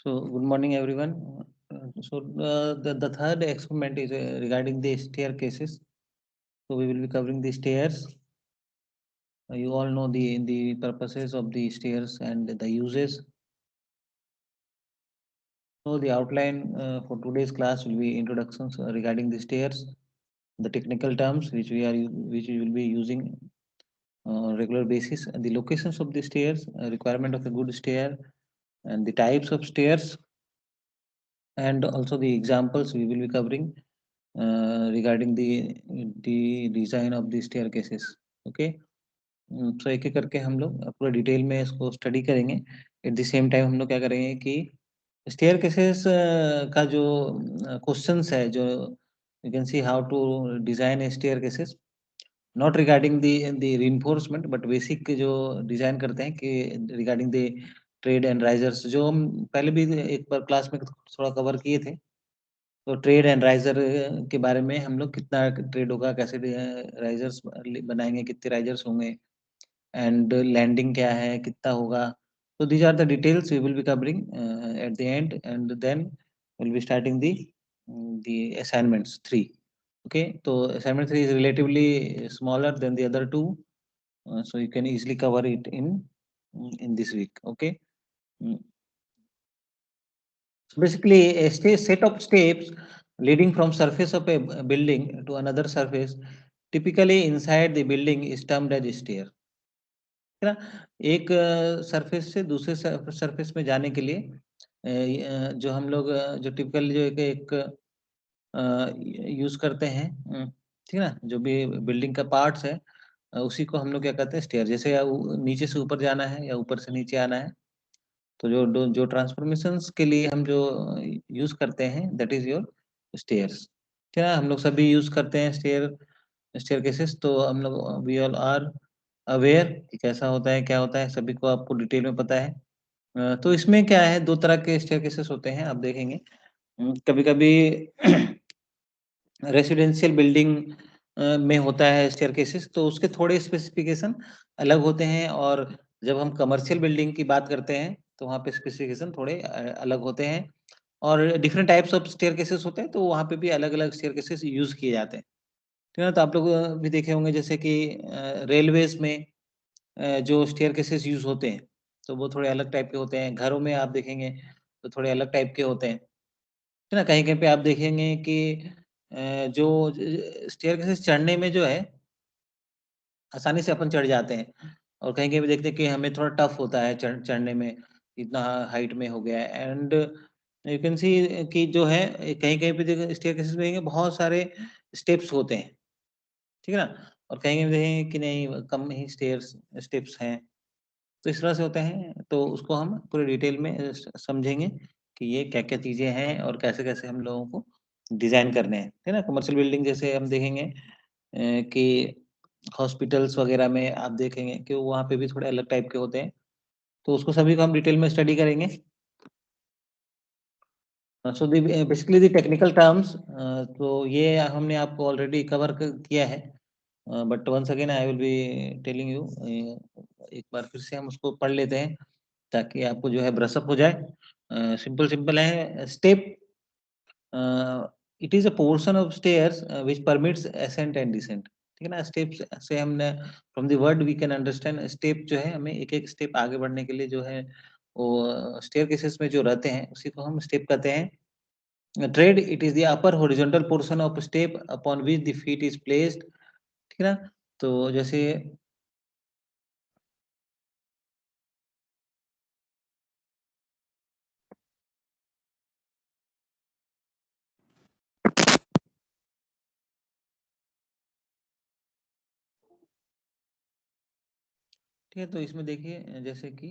So, good morning, everyone. The third experiment is regarding the staircases. So, we will be covering the stairs. You all know the purposes of the stairs and the uses. So, the outline for today's class will be introductions regarding the stairs, the technical terms which we will be using on regular basis, and the locations of the stairs, requirement of a good stair, and the types of stairs, and also the examples we will be covering regarding the design of the staircases. Okay. तो एक एक करके हम लोग पूरा detail में इसको study करेंगे। एट द सेम टाइम हम लोग क्या करेंगे कि स्टेयरकेसेस का जो क्वेश्चंस है, जो you can see how to design a staircases, not regarding the reinforcement, but basic जो डिजाइन करते हैं कि regarding the tread and risers, जो हम पहले भी एक बार क्लास में थोड़ा कवर किए थे। तो ट्रेड एंड राइजर के बारे में हम लोग कितना ट्रेड होगा, कैसे राइजर्स बनाएंगे, कितने राइजर्स होंगे, एंड लैंडिंग क्या है, कितना होगा। तो these are the details we will be covering at the end, and then will be starting the assignments 3। Okay, तो assignment 3 is relatively smaller than the other two, so you can easily cover it in this week. Okay. Mm. So basically, set of steps leading from surface of a building to another surface, typically inside the building, is termed as stair. है ना? एक surface से दूसरे surface में जाने के लिए जो हम लोग जो टिपिकल जो एक यूज करते हैं, ठीक है ना, जो भी बिल्डिंग का पार्ट्स है, उसी को हम लोग क्या कहते हैं, स्टेयर। जैसे नीचे से ऊपर जाना है या ऊपर से नीचे आना है, तो जो ट्रांसफॉर्मेशंस के लिए हम जो यूज करते हैं, दैट इज योर स्टेयर्स। ठीक है ना, हम लोग सभी यूज करते हैं स्टेयरकेसेस। तो हम लोग वी ऑल आर अवेयर कि कैसा होता है, क्या होता है, सभी को आपको डिटेल में पता है। तो इसमें क्या है, दो तरह के स्टेयरकेसेस होते हैं, आप देखेंगे। कभी कभी रेसिडेंशियल बिल्डिंग में होता है स्टेयरकेसेस, तो उसके थोड़े स्पेसिफिकेशन अलग होते हैं, और जब हम कमर्शियल बिल्डिंग की बात करते हैं तो वहाँ पे स्पेसिफिकेशन थोड़े अलग होते हैं, और डिफरेंट टाइप्स ऑफ स्टेयरकेसेस होते हैं, तो वहाँ पे भी अलग अलग स्टेयरकेसेस यूज किए जाते हैं। ठीक है ना, तो आप लोग भी देखे होंगे जैसे कि रेलवेज में जो स्टेयरकेसेस यूज होते हैं, तो वो थोड़े अलग टाइप के होते हैं। घरों में आप देखेंगे तो थोड़े अलग टाइप के होते हैं। है ना, कहीं-कहीं पे आप देखेंगे कि जो स्टेयरकेसेस चढ़ने में जो है, आसानी से अपन चढ़ जाते हैं, और कहीं-कहीं पे देखते हैं कि हमें थोड़ा टफ होता है चढ़ने में, इतना हाइट में हो गया है। एंड यू कैन सी कि जो है कहीं-कहीं पे देखिए स्टेयरकेसेस में देखेंगे बहुत सारे स्टेप्स होते हैं, ठीक है ना? और कहीं-कहीं पे देखेंगे कि नहीं, कम ही स्टेप्स हैं। तो इस तरह से होते हैं, तो उसको हम पूरे डिटेल में समझेंगे कि ये क्या-क्या चीज़ें हैं और कैसे-कैसे हम लोगों को डिज़ाइन करने हैं, है ना? कमर्शियल बिल्डिंग जैसे हम देखेंगे कि हॉस्पिटल्स वगैरह में आप देखेंगे कि वहाँ पे भी थोड़े अलग टाइप के होते हैं, तो उसको सभी को हम डिटेल में स्टडी करेंगे। So the basically the technical terms, तो ये हमने आपको ऑलरेडी कवर किया है, but once again I will be telling you. एक बार फिर से हम उसको पढ़ लेते हैं ताकि आपको जो है ब्रशअप हो जाए। सिंपल सिंपल है। Step, it is a portion of stairs which permits ascent and descent. ठीक है ना, स्टेप्स से हमने from the word we can understand, step जो है हमें एक एक स्टेप आगे बढ़ने के लिए जो है वो स्टेयरकेसेस में जो रहते हैं उसी को हम स्टेप कहते हैं। Tread, it is the upper horizontal portion of step upon which the feet is placed। ठीक है ना, तो जैसे ठीक है, तो इसमें देखिए जैसे कि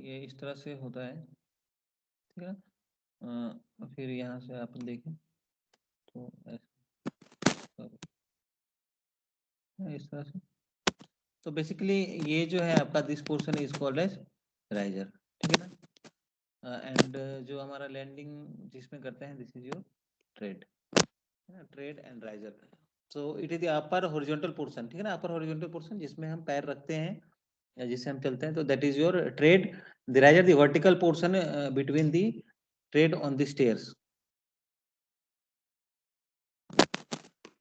ये इस तरह से होता है। ठीक है ना, फिर यहाँ से आप देखें तो इस तरह से, तो बेसिकली ये जो है आपका this portion is called as riser. ठीक है ना, एंड जो हमारा लैंडिंग जिसमें करते हैं, this is your trade, trade and riser. So it is the upper horizontal portion, ठीक है ना, अपर हॉरिजॉन्टल पोर्शन जिसमें हम पैर रखते हैं या जिससे हम चलते हैं, तो that is your trade. The riser the vertical portion between the trade on the stairs,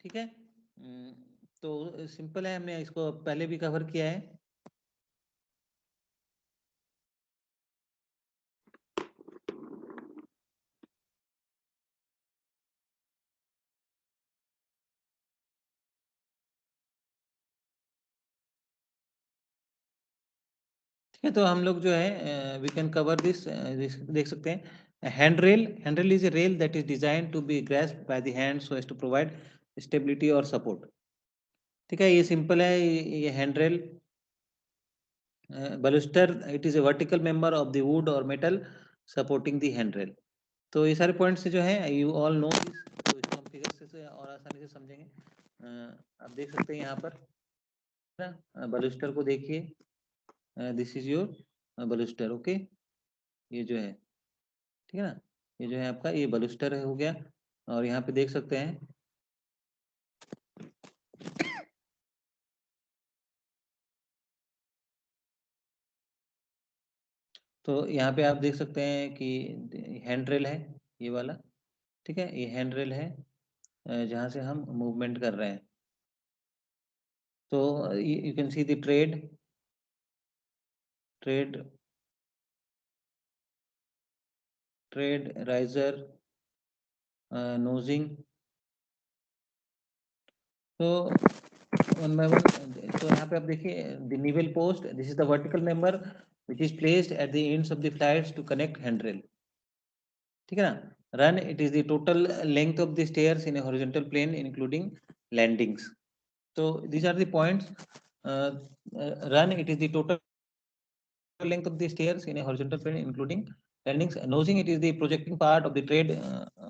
ठीक है। तो सिंपल है, हमने इसको पहले भी कवर किया है। ठीक है, तो हम लोग जो है वी कैन कवर दिस, देख सकते हैं hand rail. Hand rail is a rail that is design to be grasp by the hand so as to provide stability और सपोर्ट। ठीक है, ये सिंपल है, ये hand rail. baluster, it is a vertical member of the wood or metal supporting the handrail। तो ये सारे points जो है यू ऑल नो दिस, तो इसको हम फिगर से और आसानी से समझेंगे। आप देख सकते हैं यहाँ पर ना, बलूस्टर को देखिए, दिस इज योर बलूस्टर, ओके, ये जो है, ठीक है ना, ये जो है आपका ये बलूस्टर हो गया। और यहाँ पे देख सकते हैं, तो यहाँ पे आप देख सकते हैं कि हैंड रेल है ये वाला, ठीक है, ये हैंड रेल है जहाँ से हम मूवमेंट कर रहे हैं। तो you can see the trade trade riser, नोजिंग। तो वन बाय वन, तो यहाँ पे आप देखिए the निवेल post, this is the vertical member which is placed at the ends of the flights to connect handrail, ठीक है ना। Run, it is the total length of the stairs in a horizontal plane including landings. तो these are the points, run, it is the total length of the stairs in a horizontal plane including landings. Nosing, it is the projecting part of the trade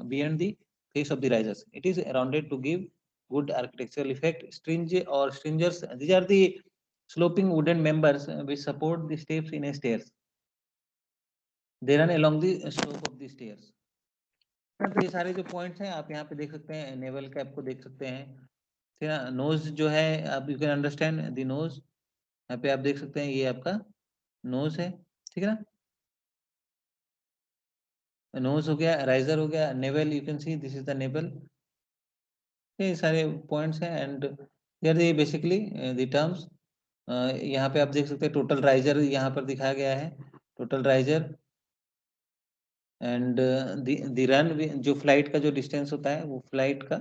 beyond the face of the risers. It is rounded to give good architectural effect. Stringe or stringers, these are the sloping wooden members which support the steps in a stairs. They run along the slope of the stairs। तो ये सारे जो points हैं आप यहाँ पे देख सकते हैं, नेवल कैप को देख सकते हैं, ठीक है ना। नोज जो है, आप you can understand the nose, यहाँ पे आप देख सकते हैं ये आपका नोज है, ठीक है ना। नोज हो गया, राइजर हो गया, newel, you can see this is the newel. ये सारे पॉइंट्स हैं and there the basically the terms. यहाँ पे आप देख सकते हैं टोटल राइजर यहाँ पर दिखाया गया है, total riser and the run, जो फ्लाइट का जो डिस्टेंस होता है वो फ्लाइट का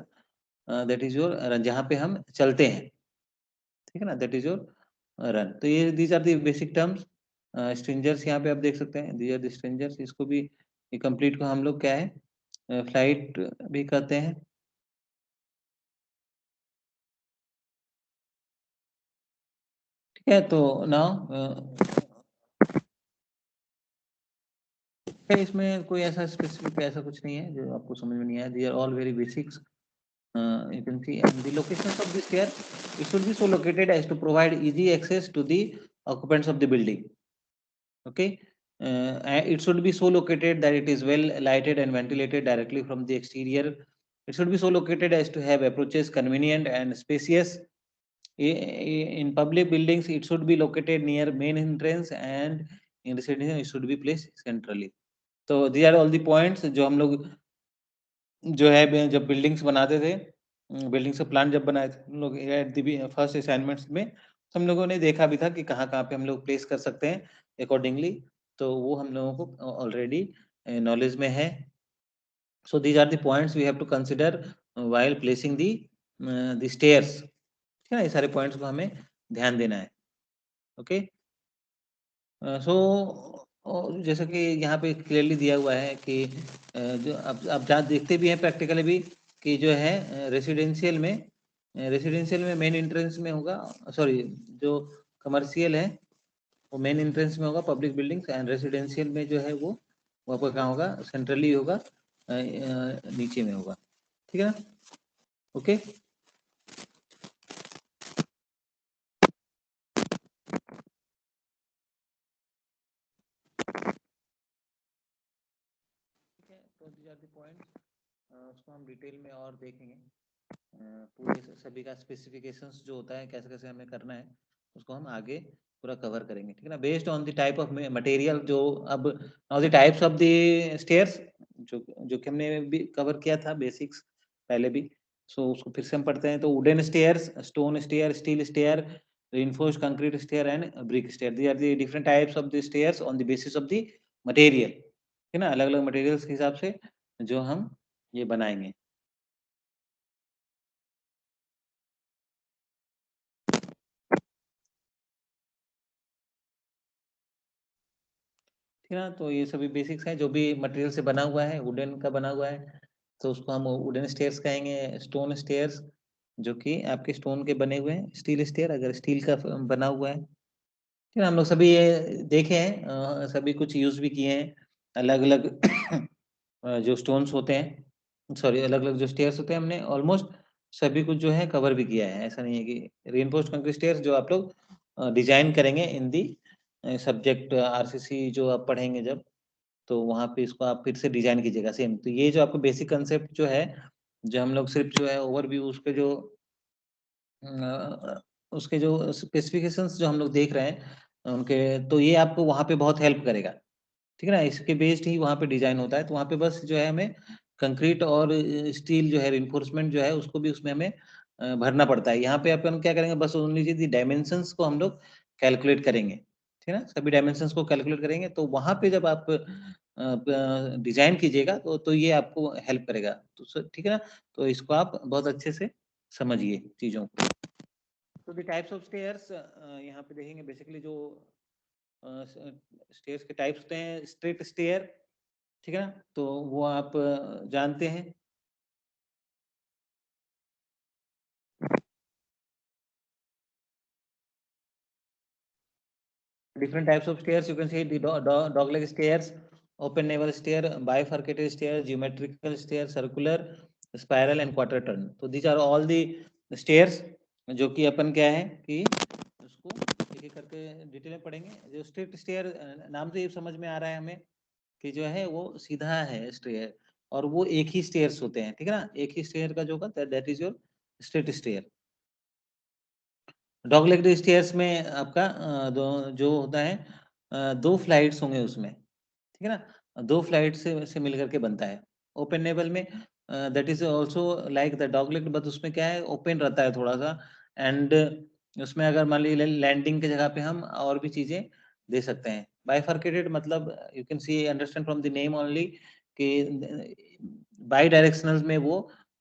दैट इज योर, जहाँ पे हम चलते हैं, ठीक है ना, दैट इज योर रन। तो ये these are the basic terms. Stringers यहाँ पे आप देख सकते हैं, दीज आर द स्ट्रेंजर्स, इसको भी कंप्लीट को हम लोग क्या है फ्लाइट भी कहते हैं। ठीक है, तो नाउ इसमें कोई ऐसा स्पेसिफिक ऐसा कुछ नहीं है जो आपको समझ में नहीं आया, they are all very basics. You can see and the locations of the stair, it should be so located as to provide easy access to the occupants of the building, okay. And it should be so located that it is well lighted and ventilated directly from the exterior. It should be so located as to have approaches convenient and spacious. In public buildings it should be located near main entrance and in residential it should be placed centrally। तो these are all the points जो हम लोग जो है जब buildings बनाते थे, buildings का प्लान जब बनाए थे हम लोग एट द फर्स्ट असाइनमेंट्स में, तो हम लोगों ने देखा भी था कि कहाँ-कहाँ पे हम लोग प्लेस कर सकते हैं अकॉर्डिंगली, तो वो हम लोगों को ऑलरेडी नॉलेज में है। So these are the points we have to consider while placing the stairs, ठीक है ना, ये सारे पॉइंट्स को हमें ध्यान देना है, ओके। सो जैसा कि यहाँ पे क्लियरली दिया हुआ है कि जो आप जहाँ देखते भी हैं प्रैक्टिकली भी कि जो है रेसिडेंशियल में मेन एंट्रेंस में होगा, सॉरी, जो कमर्शियल है वो मेन एंट्रेंस में होगा पब्लिक बिल्डिंग्स, एंड रेसिडेंशियल में जो है वो आपका कहाँ होगा, सेंट्रली होगा, नीचे में होगा, ठीक है ना, okay. these are the points, उसको हम डिटेल में और देखेंगे। पूरे सभी का स्पेसिफिकेशंस जो होता है कैसे कैसे हमें करना है उसको हम आगे पूरा कवर करेंगे, ठीक है ना। Based on the type of material, जो अब now the types of the stairs जो कि हमने भी कवर किया था बेसिक्स पहले भी, सो उसको फिर से हम पढ़ते हैं। तो wooden stairs, stone stair, steel stair, reinforced concrete stair and brick stair, these are the different types of the stairs on the basis of the material, है ना। अलग अलग मटेरियल्स के हिसाब से जो हम ये बनाएंगे। ठीक है ना। तो ये सभी बेसिक्स हैं, जो भी मटेरियल से बना हुआ है, वुडन का बना हुआ है तो उसको हम वुडन स्टेयर्स कहेंगे। स्टोन स्टेयर्स जो कि आपके स्टोन के बने हुए हैं। स्टील स्टेयर अगर स्टील का बना हुआ है, ठीक है। हम लोग सभी ये देखे हैं, सभी कुछ यूज भी किए हैं। अलग अलग जो स्टोन्स होते हैं, सॉरी अलग अलग जो स्टेयर्स होते हैं, हमने ऑलमोस्ट सभी कुछ जो है कवर भी किया है। ऐसा नहीं है कि रेनफोर्स्ड कंक्रीट स्टेयर्स जो आप लोग डिजाइन करेंगे इन दी सब्जेक्ट आरसीसी जो आप पढ़ेंगे जब, तो वहाँ पे इसको आप फिर से डिजाइन कीजिएगा सेम। तो ये जो आपको बेसिक कंसेप्ट जो है, जो हम लोग सिर्फ जो है ओवरव्यू उसके जो उसके जो स्पेसिफिकेशंस जो हम लोग देख रहे हैं उनके, तो ये आपको वहाँ पे बहुत हेल्प करेगा, ठीक है ना। इसके बेस्ड ही वहाँ पे डिजाइन होता है। तो वहाँ पे बस जो है हमें कंक्रीट और स्टील जो है रिइंफोर्समेंट जो है उसको भी उसमें हमें भरना पड़ता है। यहाँ पे अपन क्या करेंगे, बस ओनली जी डायमेंशंस को हम लोग कैलकुलेट करेंगे, ठीक है ना। सभी डायमेंशंस को कैलकुलेट करेंगे तो वहाँ पे जब आप डिजाइन कीजिएगा तो ये आपको हेल्प करेगा। तो ठीक है ना। तो इसको आप बहुत अच्छे से समझिए चीजों को। तो द टाइप्स ऑफ स्टेयर्स यहाँ पे देखेंगे बेसिकली जो स्टेयर्स के टाइप्स होते हैं। स्ट्रेट स्टेयर, ठीक है ना, तो वो आप जानते हैं। Different types of stairs you can see: the dog leg stairs, open navel stair, bifurcated stair, geometrical stair, circular, spiral and quarter turn. तो these are all the stairs जो कि अपन क्या है कि उसको एक एक करके डिटेल में पढ़ेंगे। जो स्ट्रेट स्टेयर नाम से ही समझ में आ रहा है हमें कि जो है वो सीधा है स्टेयर, और वो एक ही स्टेयर्स होते हैं, ठीक है ना। एक ही स्टेयर का जो होगा that is your straight stair. Dog leg stairs में आपका जो होता है दो फ्लाइट्स होंगे उसमें, ठीक है ना। दो फ्लाइट से मिल करके बनता है। ओपन नेबल में that is also like the dog leg, but उसमें क्या है ओपन रहता है थोड़ा सा। एंड उसमें अगर मान लीजिए लैंडिंग की जगह पे हम और भी चीजें दे सकते हैं। बाइफर्केटेड मतलब you can C understand from the name only कि बाई डायरेक्शनल में वो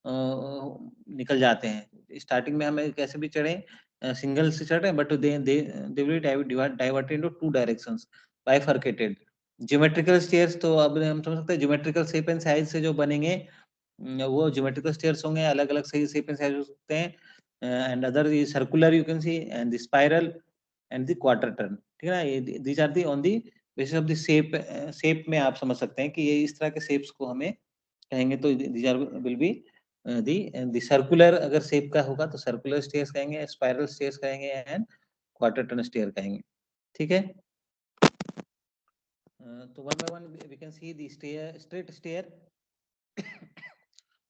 निकल जाते हैं। स्टार्टिंग में हमें कैसे भी चढ़े सिंगल से चढ़े, but they will diverted into two directions, bifurcated. Geometrical stairs तो अब हम समझ सकते हैं ज्योमेट्रिकल शेप एंड साइज से जो बनेंगे वो ज्योमेट्रिकल स्टेयर्स होंगे। अलग अलग सही शेप एंड साइज हो सकते हैं। And other circular you can see, and the spiral and the quarter turn, ठीक है ना। ये these are the on the basis of the shape. Shape में आप समझ सकते हैं कि ये इस तरह के शेप्स को हमें कहेंगे तो these are will be the the circular. अगर शेप का होगा तो सर्कुलर स्टेयर्स कहेंगे, स्पाइरल स्टेयर्स कहेंगे एंड क्वार्टर टर्न स्टेयर कहेंगे, ठीक है। तो one by one we can see the stair. Straight stair,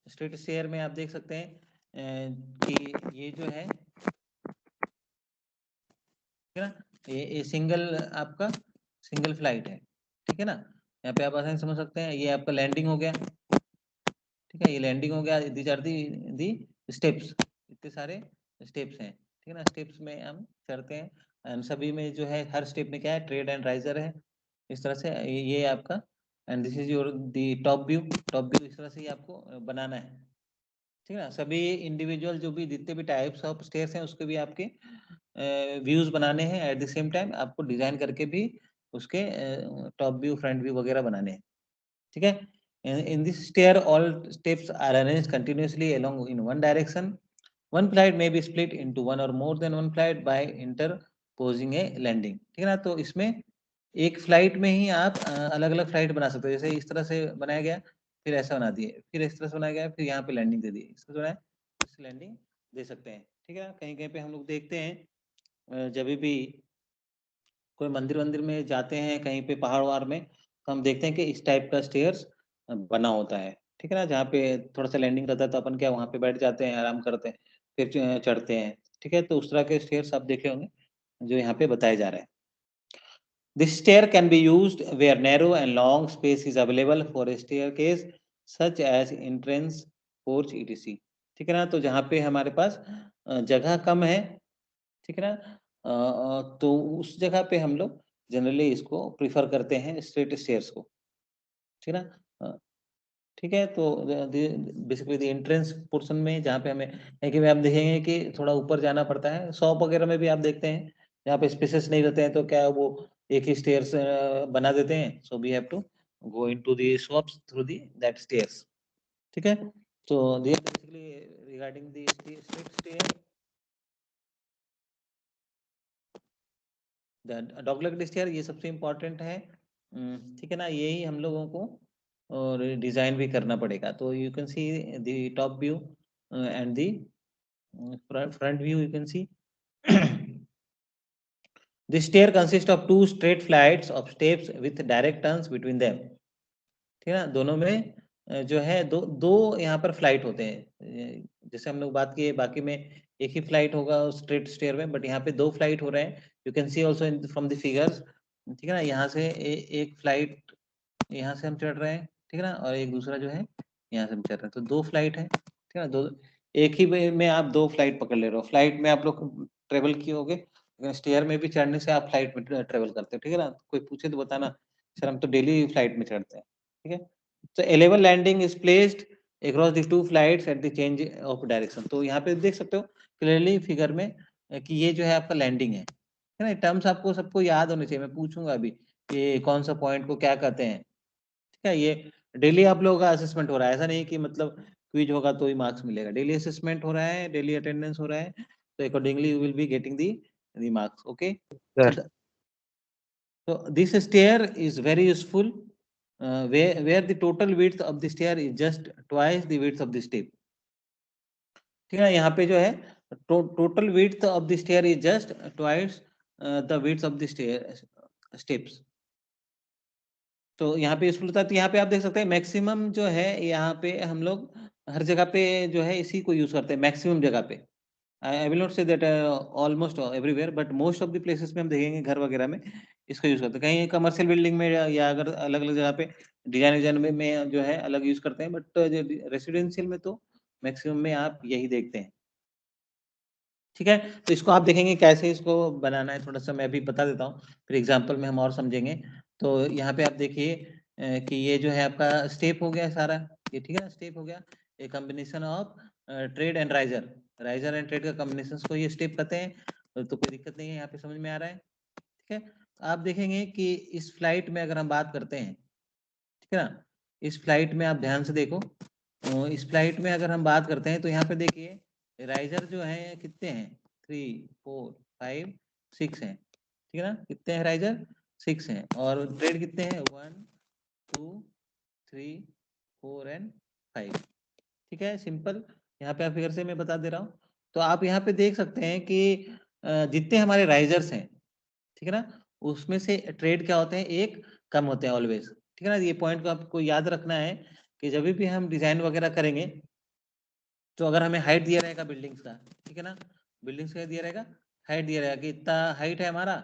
straight stair में आप देख सकते हैं कि ये जो है, ठीक है ना, ये सिंगल आपका सिंगल फ्लाइट है, ठीक है ना। यहाँ पे आप आसानी से समझ सकते हैं। ये आपका लैंडिंग हो गया, ठीक है, ये लैंडिंग हो गया। दीज आर दी स्टेप्स, इतने सारे स्टेप्स हैं, ठीक है ना। स्टेप्स में हम चढ़ते हैं एंड सभी में जो है हर स्टेप में क्या है ट्रेड एंड राइजर है। इस तरह से ये आपका, and this is your the top view. Top view इस तरह से ही आपको बनाना है, ठीक है ना। सभी इंडिविजुअल जो भी जितने भी टाइप्स ऑफ स्टेयर्स हैं उसके भी आपके व्यूज बनाने हैं। एट द सेम टाइम आपको डिजाइन करके भी उसके टॉप व्यू फ्रंट व्यू वगैरह बनाने हैं, ठीक है। In this stair, all steps are arranged continuously along in one direction. One flight may be split into one or more than one flight by interposing a landing, ठीक है ना। तो इसमें एक फ्लाइट में ही आप अलग अलग फ्लाइट बना सकते हो। जैसे इस तरह से बनाया गया, फिर ऐसा बना दिए, फिर इस तरह से बनाया गया, फिर यहाँ पे लैंडिंग दे दी, इस तरह से बनाया, इस लैंडिंग दे सकते हैं, ठीक है ना। कहीं कहीं पे हम लोग देखते हैं जब भी कोई मंदिर वंदिर में जाते हैं कहीं पे पहाड़ वहाड़ में, तो हम देखते हैं कि इस टाइप का स्टेयर्स बना होता है, ठीक है ना? जहाँ पे थोड़ा-सा लैंडिंग रहता है तो अपन क्या वहाँ पे बैठ जाते हैं, आराम करते हैं, फिर चढ़ते हैं, ठीक है? तो उस तरह के स्टेयर्स आप देखे होंगे, जो यहाँ पे बताए जा रहे हैं। This stair can be used where narrow and long space is available for a staircase such as entrance, porch, etc. ठीक है ना? तो जहाँ पे हमारे पास जगह कम है, ठीक है ना? तो उस जगह पे हम लोग जनरली इसको प्रेफ़र करते हैं स्ट्रेट स्टेयर्स को, ठीक है ना? ठीक है, तो बेसिकली द एंट्रेंस पोर्शन में जहाँ पे हमें है कि आप देखेंगे कि थोड़ा ऊपर जाना पड़ता है। शॉप वगैरह में भी आप देखते हैं, जहाँ पे स्पेसेस नहीं रहते हैं, तो क्या वो एक ही स्टेयर्स बना देते हैं। So we have to go into the shops through the that stairs, ठीक है? तो this basically regarding the straight stair, the dogleg stair ये सबसे इम्पोर्टेंट है। ठीक है ना? यही हम लोगों को और डिज़ाइन भी करना पड़ेगा। तो you can see the top view and the front view you can see. The stair consists of two straight flights of steps with direct turns between them. ठीक है ना? दोनों में जो है दो दो यहाँ पर फ्लाइट होते हैं। जैसे हम लोग बात किए बाकी में एक ही फ्लाइट होगा स्ट्रेट स्टेयर में, बट यहाँ पे दो फ्लाइट हो रहे हैं। You can C also from the figures, ठीक है ना? यहाँ से एक फ्लाइट यहाँ से हम चढ़ रहे हैं, ठीक है ना? और एक दूसरा जो है यहाँ से हम चढ़ रहे हैं, तो दो फ्लाइट है, ठीक है ना? दो एक ही वे में आप दो फ्लाइट पकड़ ले रहे हो। फ्लाइट में आप लोग ट्रेवल किए होगे, स्टेयर में भी चढ़ने से आप फ्लाइट में ट्रेवल करते हो, ठीक है ना? कोई पूछे तो बताना, सर हम तो डेली फ्लाइट में चढ़ते हैं, ठीक है? तो a level landing is placed across the two flights at the change of direction. तो यहाँ पे देख सकते हो क्लियरली फिगर में कि ये जो है आपका लैंडिंग है ना? टर्म्स आपको सबको याद होने चाहिए। मैं पूछूंगा अभी कि कौन सा पॉइंट को क्या कहते हैं, ठीक है? ये डेली आप लोगों का असेसमेंट हो रहा है, ऐसा नहीं कि मतलब क्विज होगा तो ही मार्क्स मिलेगा। डेली असेसमेंट हो रहा है, डेली अटेंडेंस हो रहा है, तो accordingly you will be getting the marks, okay? Sir, So this stair is very useful, where the total width of the stair is just twice the width of the step, ठीक है ना? यहाँ पे जो है total width of the stair is just twice the width of the steps। तो यहाँ पे यूज़फुल होता है, तो यहाँ पे आप देख सकते हैं मैक्सिमम जो है यहाँ पे हम लोग हर जगह पे जो है इसी को यूज़ करते हैं मैक्सिमम जगह पे। I will not say that almost everywhere, but most of the places में हम देखेंगे घर वगैरह में इसका यूज़ करते हैं। कहीं कमर्शियल बिल्डिंग में या अगर अलग-अलग जगह पे डिज़ाइन विज़ाइन में जो है अलग यूज़ करते हैं, बट रेसिडेंशियल में तो मैक्सिमम में आप यही देखते हैं। ठीक है? तो इसको आप देखेंगे कैसे इसको बनाना है, थोड़ा-सा मैं अभी बता देता हूँ, फिर एग्ज़ाम्पल में हम और समझेंगे। तो यहाँ पे आप देखिए कि ये जो है आपका स्टेप हो गया सारा, ये ठीक है ना? स्टेप हो गया, a combination of trade and riser. Riser and trade का कॉम्बिनेशंस को ये स्टेप कहते हैं, तो कोई दिक्कत नहीं है, यहाँ पे समझ में आ रहा है, ठीक है? तो आप देखेंगे कि इस फ्लाइट में अगर हम बात करते हैं, ठीक है ना? इस फ्लाइट में आप ध्यान से देखो, इस फ्लाइट में अगर हम बात करते हैं तो यहाँ पे देखिए राइज़र जो है कितने हैं? 3, 4, 5, 6 हैं, ठीक है ना? कितने हैं राइज़र? 6 हैं, और ट्रेड कितने हैं? 1, 2, 3, 4 एंड 5, ठीक है? सिंपल, यहाँ पे आप फिगर से मैं बता दे रहा हूँ। तो आप यहाँ पे देख सकते हैं कि जितने हमारे राइज़र्स हैं, ठीक है ना? उसमें से ट्रेड क्या होते हैं? एक कम होते हैं ऑलवेज़, ठीक है ना? ये पॉइंट को आपको याद रखना है कि जभी भी हम डिज़ाइन वगैरह करेंगे, तो अगर हमें हाइट दिया रहेगा बिल्डिंग्स का, ठीक है ना? बिल्डिंग्स का दिया रहेगा, हाइट दिया रहेगा कि इतना हाइट है हमारा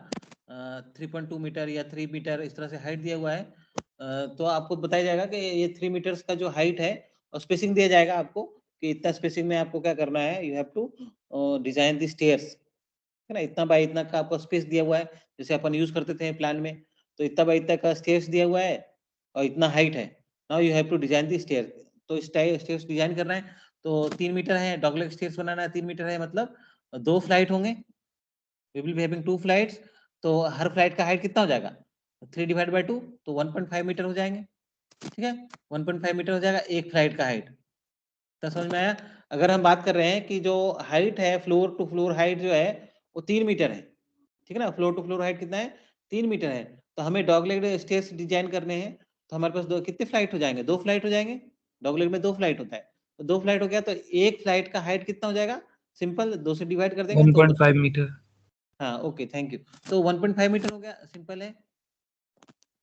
3.2 मीटर या 3 मीटर, इस तरह से हाइट दिया हुआ है। तो आपको बताया जाएगा कि ये 3 मीटर्स का जो हाइट है, और स्पेसिंग दिया जाएगा आपको कि इतना स्पेसिंग में आपको क्या करना है, you have to design the stairs, है ना? इतना बाय इतना का आपको स्पेस दिया हुआ है, जैसे अपन यूज़ करते थे प्लान में, तो इतना बाय इतना का स्टेयर्स दिया हुआ है और इतना हाइट है। Now you have to design the stair. तो स्टेयर्स डिज़ाइन करना है, तो 3 मीटर है, डॉगलेग स्टेयर्स बनाना है, 3 मीटर है, मतलब 2 फ्लाइट होंगे। We will be having 2 flights, तो हर फ्लाइट का हाइट कितना हो जाएगा? 3 डिवाइड बाय 2, तो 1.5 मीटर हो जाएँगे, ठीक है? 1.5 मीटर हो जाएगा एक फ्लाइट का हाइट। तो समझ में आया? अगर हम बात कर रहे हैं कि जो हाइट है, फ्लोर टू फ्लोर हाइट जो है, वो 3 मीटर है। ठीक है ना? फ्लोर टू फ्लोर हाइट कितना है? 3 मीटर है। तो हमें डॉगलेग स्टेयर्स डिज़ाइन करने हैं, तो हमारे पास 2 कितने फ्लाइट हो जाएँगे? 2 फ्लाइट हो जाएँगे। डॉगलेग में 2 फ्लाइट होता है। तो 2 फ्लाइट हो गया, तो 1 फ्लाइट का हाइट कितना हो जाएगा? सिंपल 2 से डिवाइड कर देंगे तो 1.5 meter. हाँ, ओके, थैंक यू। तो 1.5 मीटर हो गया, सिंपल है।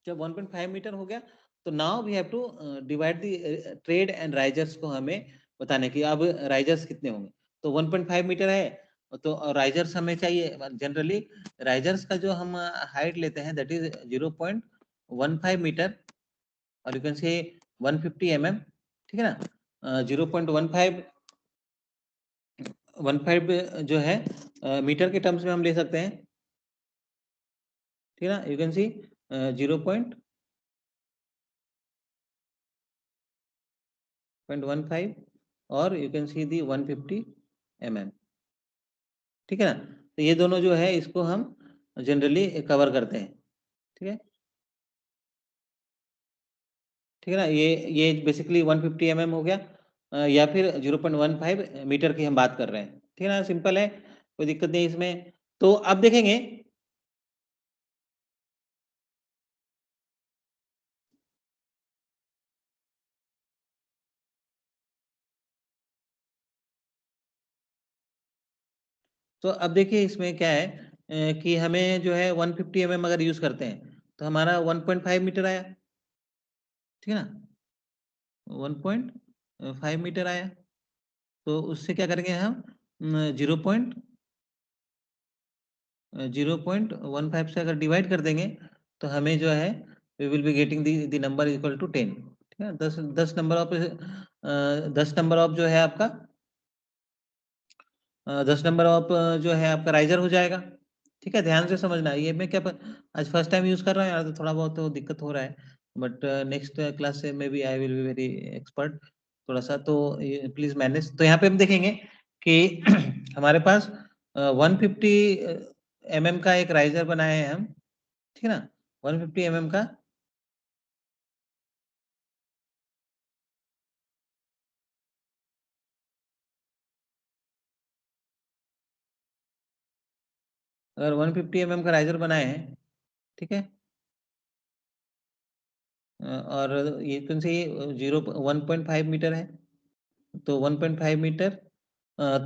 जब 1.5 मीटर हो गया, तो now we have to divide the tread and risers को हमें बताने की। अब राइजर्स कितने होंगे, तो 1.5 मीटर है, तो राइजर्स हमें चाहिए। जनरली राइजर्स का जो हम हाइट लेते हैं दैट इज 0.15 मीटर, और यू कैन से 150 mm, ठीक है ना। 0.15 जो है मीटर के टर्म्स में हम ले सकते हैं, ठीक है ना। यू कैन सी 0.15 और you can see the 150 mm, ठीक है ना। तो ये दोनों जो है इसको हम जनरली कवर करते हैं, ठीक है, ठीक है ना। ये बेसिकली 150 mm हो गया, या फिर 0.15 मीटर की हम बात कर रहे हैं, ठीक है ना। सिंपल है, कोई दिक्कत नहीं इसमें। तो अब देखेंगे तो अब देखिए इसमें क्या है कि हमें जो है 150 mm अगर यूज करते हैं तो हमारा 1.5 मीटर आया, ठीक है ना, 1.5 मीटर आया। तो उससे क्या करेंगे हम 0.15 से अगर डिवाइड कर देंगे तो हमें जो है we will be getting the number equal to 10, ठीक है। 10 नंबर ऑफ 10 नंबर ऑफ जो है आपका 10 नंबर ऑफ जो है आपका राइजर हो जाएगा, ठीक है। ध्यान से समझना, ये मैं क्या आज फर्स्ट टाइम यूज कर रहा हूँ यार, तो थोड़ा बहुत तो दिक्कत हो रहा है, बट नेक्स्ट क्लास से maybe I will be very expert थोड़ा सा, तो प्लीज मैनेज। तो यहाँ पे हम देखेंगे कि हमारे पास 150 mm का एक राइजर बनाए हैं हम, ठीक है ना, 150 mm का। अगर 150 mm का राइजर बनाए हैं, ठीक है, और ये कौन से 1.5 मीटर है, तो 1.5 मीटर,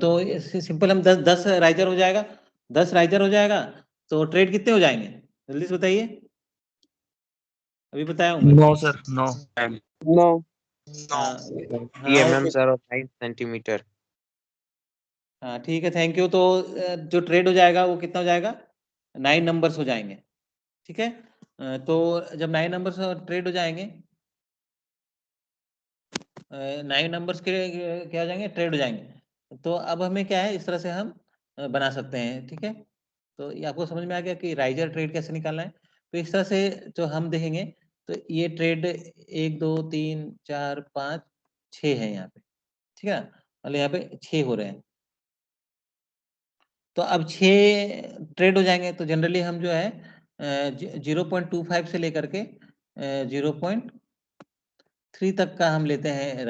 तो इससे सिंपल हम 10 राइजर हो जाएगा, 10 राइजर हो जाएगा। तो ट्रेड कितने हो जाएंगे जल्दी से बताइए, अभी बताया हूँ मैं। No, sir. No. No. हाँ, 50 हाँ mm ओके, sir और 5 सेंटीमीटर। हाँ ठीक है, थैंक यू। तो जो ट्रेड हो जाएगा वो कितना हो जाएगा, 9 नंबर्स हो जाएंगे, ठीक है। तो जब 9 नंबर्स ट्रेड हो जाएंगे, 9 नंबर्स के क्या हो जाएंगे, ट्रेड हो जाएंगे। तो अब हमें क्या है, इस तरह से हम बना सकते हैं, ठीक है। तो ये आपको समझ में आ गया कि राइजर ट्रेड कैसे निकालना है। तो इस तरह से जो हम देखेंगे, तो ये ट्रेड 1 2 3 4 5 6 है यहाँ पे, ठीक है, मतलब यहाँ पे 6 हो रहे हैं। तो अब 6 ट्रेड हो जाएंगे, तो जनरली हम जो है 0.25 से लेकर के 0.3 तक का हम लेते हैं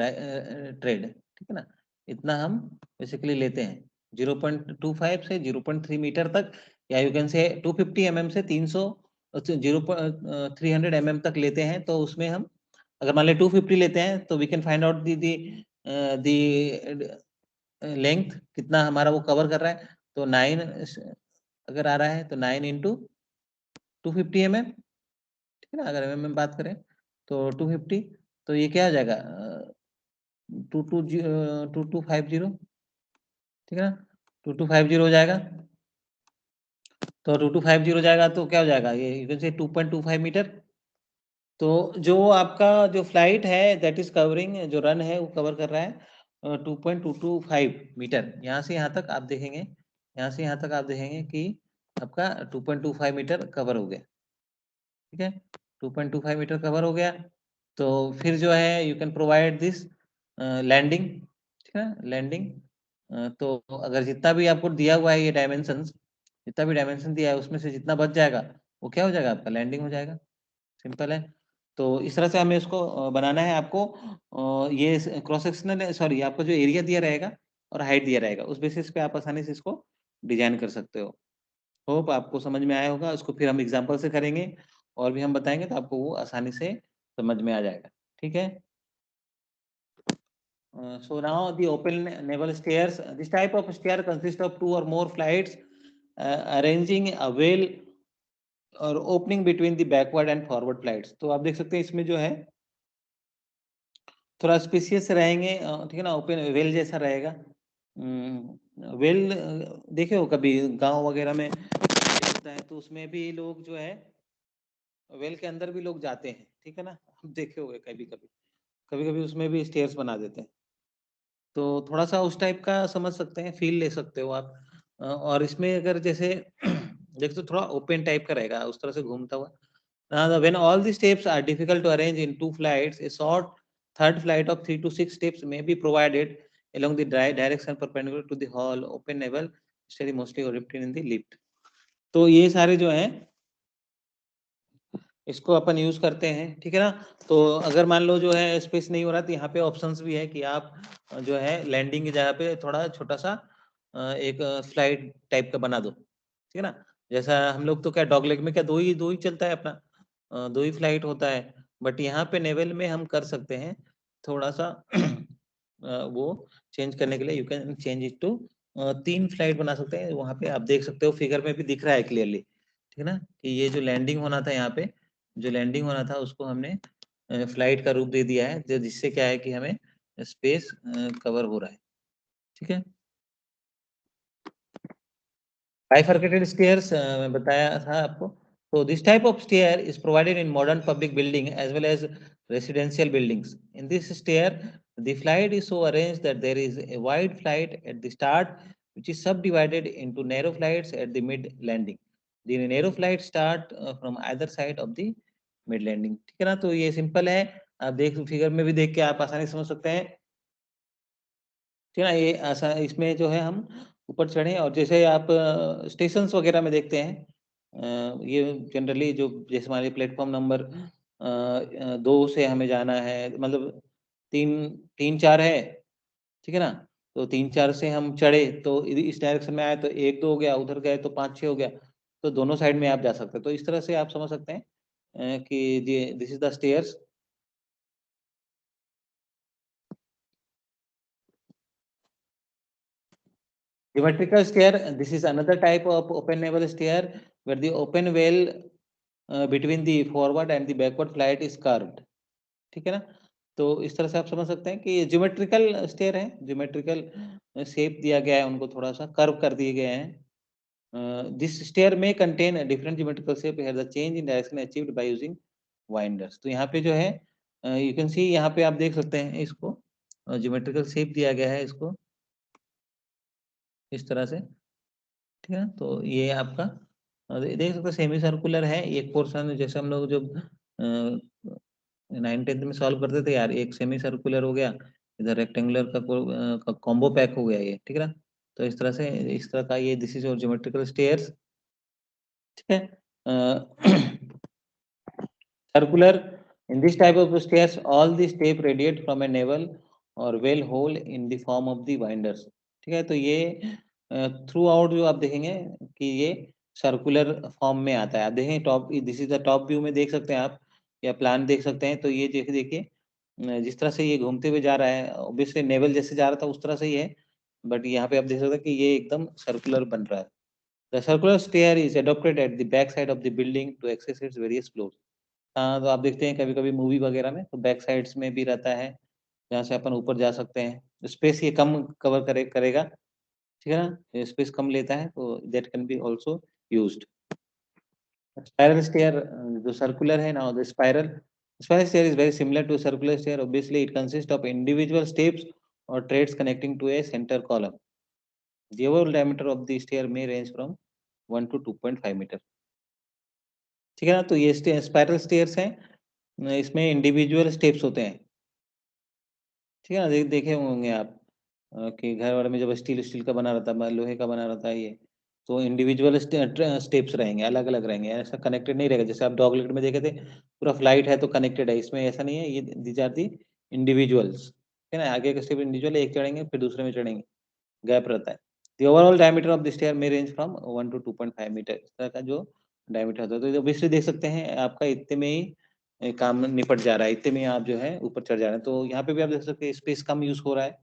ट्रेड, ठीक है ना। इतना हम बेसिकली लेते हैं 0.25 से 0.3 मीटर तक, या यू कैन से 250 mm से 300 300 mm तक लेते हैं। तो उसमें हम अगर मान लें 250 लेते हैं तो we can find out the length कितना हमारा वो कवर कर रहा है। तो 9 अगर आ रहा है तो 9 इंटू 250 mm, ठीक है ना। अगर mm में बात करें तो 250, तो ये क्या हो जाएगा 2250, ठीक है ना, 2250 हो जाएगा। तो 2250 हो जाएगा तो क्या हो जाएगा, ये यू कैन से 2.25 मीटर। तो जो आपका जो फ्लाइट है दैट इज कवरिंग, जो रन है वो कवर कर रहा है 2.225 मीटर। यहाँ से यहाँ तक आप देखेंगे, यहाँ से यहाँ तक आप देखेंगे कि आपका 2.25 मीटर कवर हो गया, ठीक है, 2.25 मीटर कवर हो गया। तो फिर जो है you can provide this landing, ठीक है, लैंडिंग। तो अगर जितना भी आपको दिया हुआ है ये डायमेंशंस, जितना भी डायमेंशन दिया है उसमें से जितना बच जाएगा वो क्या हो जाएगा, आपका लैंडिंग हो जाएगा, सिंपल है। तो इस तरह से हमें इसको बनाना है आपको। ये क्रॉस सेक्शनल, सॉरी, आपका जो एरिया दिया रहेगा और हाइट दिया रहेगा उस बेसिस पे आप आसानी से इसको डिजाइन कर सकते हो। होप आपको समझ में आया होगा, उसको फिर हम एग्जांपल से करेंगे और भी हम बताएंगे तो आपको वो आसानी से समझ में आ जाएगा, ठीक है। So now the open naval stairs. This type of stair consists of 2 or more flights arranging a well और opening between the backward and forward flights. तो आप देख सकते हैं इसमें जो है थोड़ा स्पेसियस रहेंगे, ठीक है ना, ओपन वेल जैसा रहेगा। वेल देखे हो कभी गांव वगैरह में होता है, तो उसमें भी लोग जो है वेल के अंदर भी लोग जाते हैं, ठीक है ना, आप देखे होंगे कभी कभी, कभी कभी उसमें भी स्टेयर्स बना देते हैं। तो थोड़ा सा उस टाइप का समझ सकते हैं, फील ले सकते हो आप। और इसमें अगर जैसे देख तो थोड़ा ओपन टाइप का रहेगा, उस तरह से घूमता हुआ। When all the steps are difficult to arrange in two flights, a short third flight of 3 to 6 steps may be provided along the direction perpendicular to the hall, open navel, steady mostly oriented in the lift. तो ये सारे जो हैं इसको अपन use करते हैं, ठीक है ना। तो अगर मान लो जो है स्पेस नहीं हो रहा, तो यहाँ पे ऑप्शंस भी है कि आप जो है लैंडिंग की जगह पे थोड़ा छोटा सा एक फ्लाइट टाइप का बना दो, ठीक है ना। जैसा हम लोग तो क्या डॉग लेग में क्या दो ही चलता है अपना, दो ही फ्लाइट होता है। बट यहाँ पे नेवल में हम कर सकते हैं थोड़ा सा वो चेंज करने के लिए you can change it to 3 flight बना सकते हैं। वहाँ पे आप देख सकते हो फिगर में भी दिख रहा है क्लियरली, ठीक है ना, कि ये जो लैंडिंग होना था यहाँ पे, जो लैंडिंग होना था उसको हमने फ्लाइट का रूप दे दिया है, जिससे क्या है कि हमें स्पेस कवर हो रहा है, ठीक है। Bifurcated stairs मैं बताया था आपको। So this type of stair is provided in modern public building as well as residential buildings. In this stair, the flight is so arranged that there is a wide flight at the start, which is subdivided into narrow flights at the mid landing. The narrow flights start from either side of the mid landing. ठीक है ना, तो ये simple है, आप देख figure में भी देख के आप आसानी से समझ सकते हैं, ठीक है ना। ये ऐसा इसमें जो है हम ऊपर चढ़े, और जैसे आप स्टेशंस वगैरह में देखते हैं, ये जनरली जो जैसे हमारे प्लेटफॉर्म नंबर 2 से हमें जाना है, मतलब 3-4 है, ठीक है ना। तो 3-4 से हम चढ़े तो इस डायरेक्शन में आए तो 1-2 हो गया, उधर गए तो 5-6 हो गया, तो दोनों साइड में आप जा सकते हैं। तो इस तरह से आप समझ सकते हैं कि ये this is the stairs. Symmetrical stair, this is another type of open naval stair where the open well between the forward and the backward flight is curved, ठीक है ना। तो इस तरह से आप समझ सकते हैं कि ये ज्योमेट्रिकल स्टेयर है, ज्योमेट्रिकल शेप दिया गया है, उनको थोड़ा सा कर्व कर दिए गए हैं। दिस स्टेयर में कंटेन डिफरेंट ज्योमेट्रिकल शेप है, the change in direction achieved by using winders. तो यहाँ पे जो है यू कैन सी, यहाँ पे आप देख सकते हैं इसको, ज्योमेट्रिकल शेप दिया गया है इसको इस तरह से, ठीक है ना। तो ये आपका देख सकते सेमी सर्कुलर है एक पोर्शन, जैसे हम लोग जब 9th-10th में सॉल्व करते थे यार, एक सेमी सर्कुलर हो गया, इधर रेक्टेंगुलर का कॉम्बो पैक हो गया ये, ठीक है ना। तो इस तरह से, इस तरह का ये दिस इज और ज्योमेट्रिकल स्टेयर्स, ठीक है। Circular, in this type of stairs, all the step radiate from a navel or well hole in the form of the winders, ठीक है। तो ये थ्रू आउट जो आप देखेंगे कि ये सर्कुलर फॉर्म में आता है। आप देखें top, this is the top view में देख सकते हैं आप, या प्लान देख सकते हैं। तो ये देखिए देखिए जिस तरह से ये घूमते हुए जा रहा है, ऑब्वियसली नेवल जैसे जा रहा था उस तरह से ही है, बट यहाँ पे आप देख सकते हैं कि ये एकदम सर्कुलर बन रहा है। The circular stair is adopted at the back side of the building to access its various floors। हाँ, तो आप देखते हैं कभी-कभी मूवी वगैरह में तो बैक साइड्स में भी रहता है, जहाँ से अपन ऊपर जा सकते हैं। स्पेस ये कम कवर करेगा, ठीक है ना? स्पेस कम लेता है, तो that can be also used. Spiral stair जो सर्कुलर है ना, the spiral stair is very similar to circular stair. Obviously it consist of individual steps or threads connecting to a center column. The overall diameter of the stair may range from 1 to 2.5 metre, ठीक है ना। तो ये spiral stairs हैं, इसमें individual steps होते हैं, ठीक है ना। देखे होंगे आप कि घर वाले में जब स्टील स्टील का बना रहता है, लोहे का बना रहता है ये, तो इंडिविजुअल स्टेप्स रहेंगे, अलग अलग रहेंगे, ऐसा कनेक्टेड नहीं रहेगा। जैसे आप डॉगलेट में देखे थे पूरा फ्लाइट है तो कनेक्टेड है, इसमें ऐसा नहीं है। ये दीज आर दी इंडिविजुअल्स, ठीक है ना। आगे का स्टेप इंडिविजुअल, एक चढ़ेंगे फिर दूसरे में चढ़ेंगे, गैप रहता है। The overall diameter of the stair में रेंज फ्रॉम 1 to 2.5 मीटर, इस तरह का जो डायमीटर होता है। तो ऑब्वियसली देख सकते हैं आपका इतने में ही काम निपट जा रहा है, इतने में आप जो है ऊपर चढ़ जा रहे हैं। तो यहाँ पे भी आप देख सकते हैं स्पेस कम यूज हो रहा है।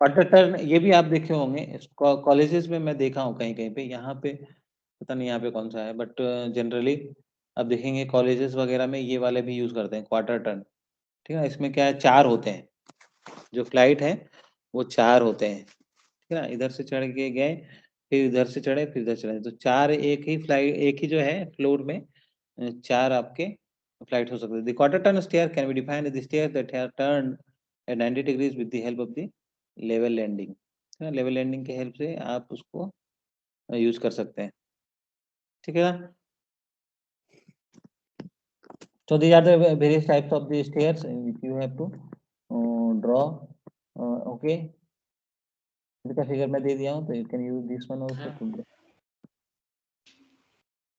क्वार्टर टर्न ये भी आप देखे होंगे, कॉलेजेस में मैं देखा हूँ कहीं कहीं पे, यहाँ पे पता नहीं यहाँ पे कौन सा है, बट जनरली आप देखेंगे कॉलेजेस वगैरह में ये वाले भी यूज करते हैं क्वार्टर टर्न। ठीक है ना, इसमें क्या है 4 होते हैं, जो फ्लाइट है वो 4 होते हैं, ठीक है ना, इधर से चढ़ के गए, फिर इधर से चढ़े, फिर इधर चढ़े, तो 4 एक ही जो है फ्लोर में 4 आपके फ्लाइट हो सकते हैं। The quarter turn stair can be defined as the stair that are turned at 90 degrees with the help of the level landing, है ना, लेवल लैंडिंग की हेल्प से आप उसको यूज़ कर सकते हैं, ठीक है ना? So these are the various types of the stairs which you have to draw. Okay, इसका फिगर मैं दे दिया हूँ, तो you can use this one also to draw.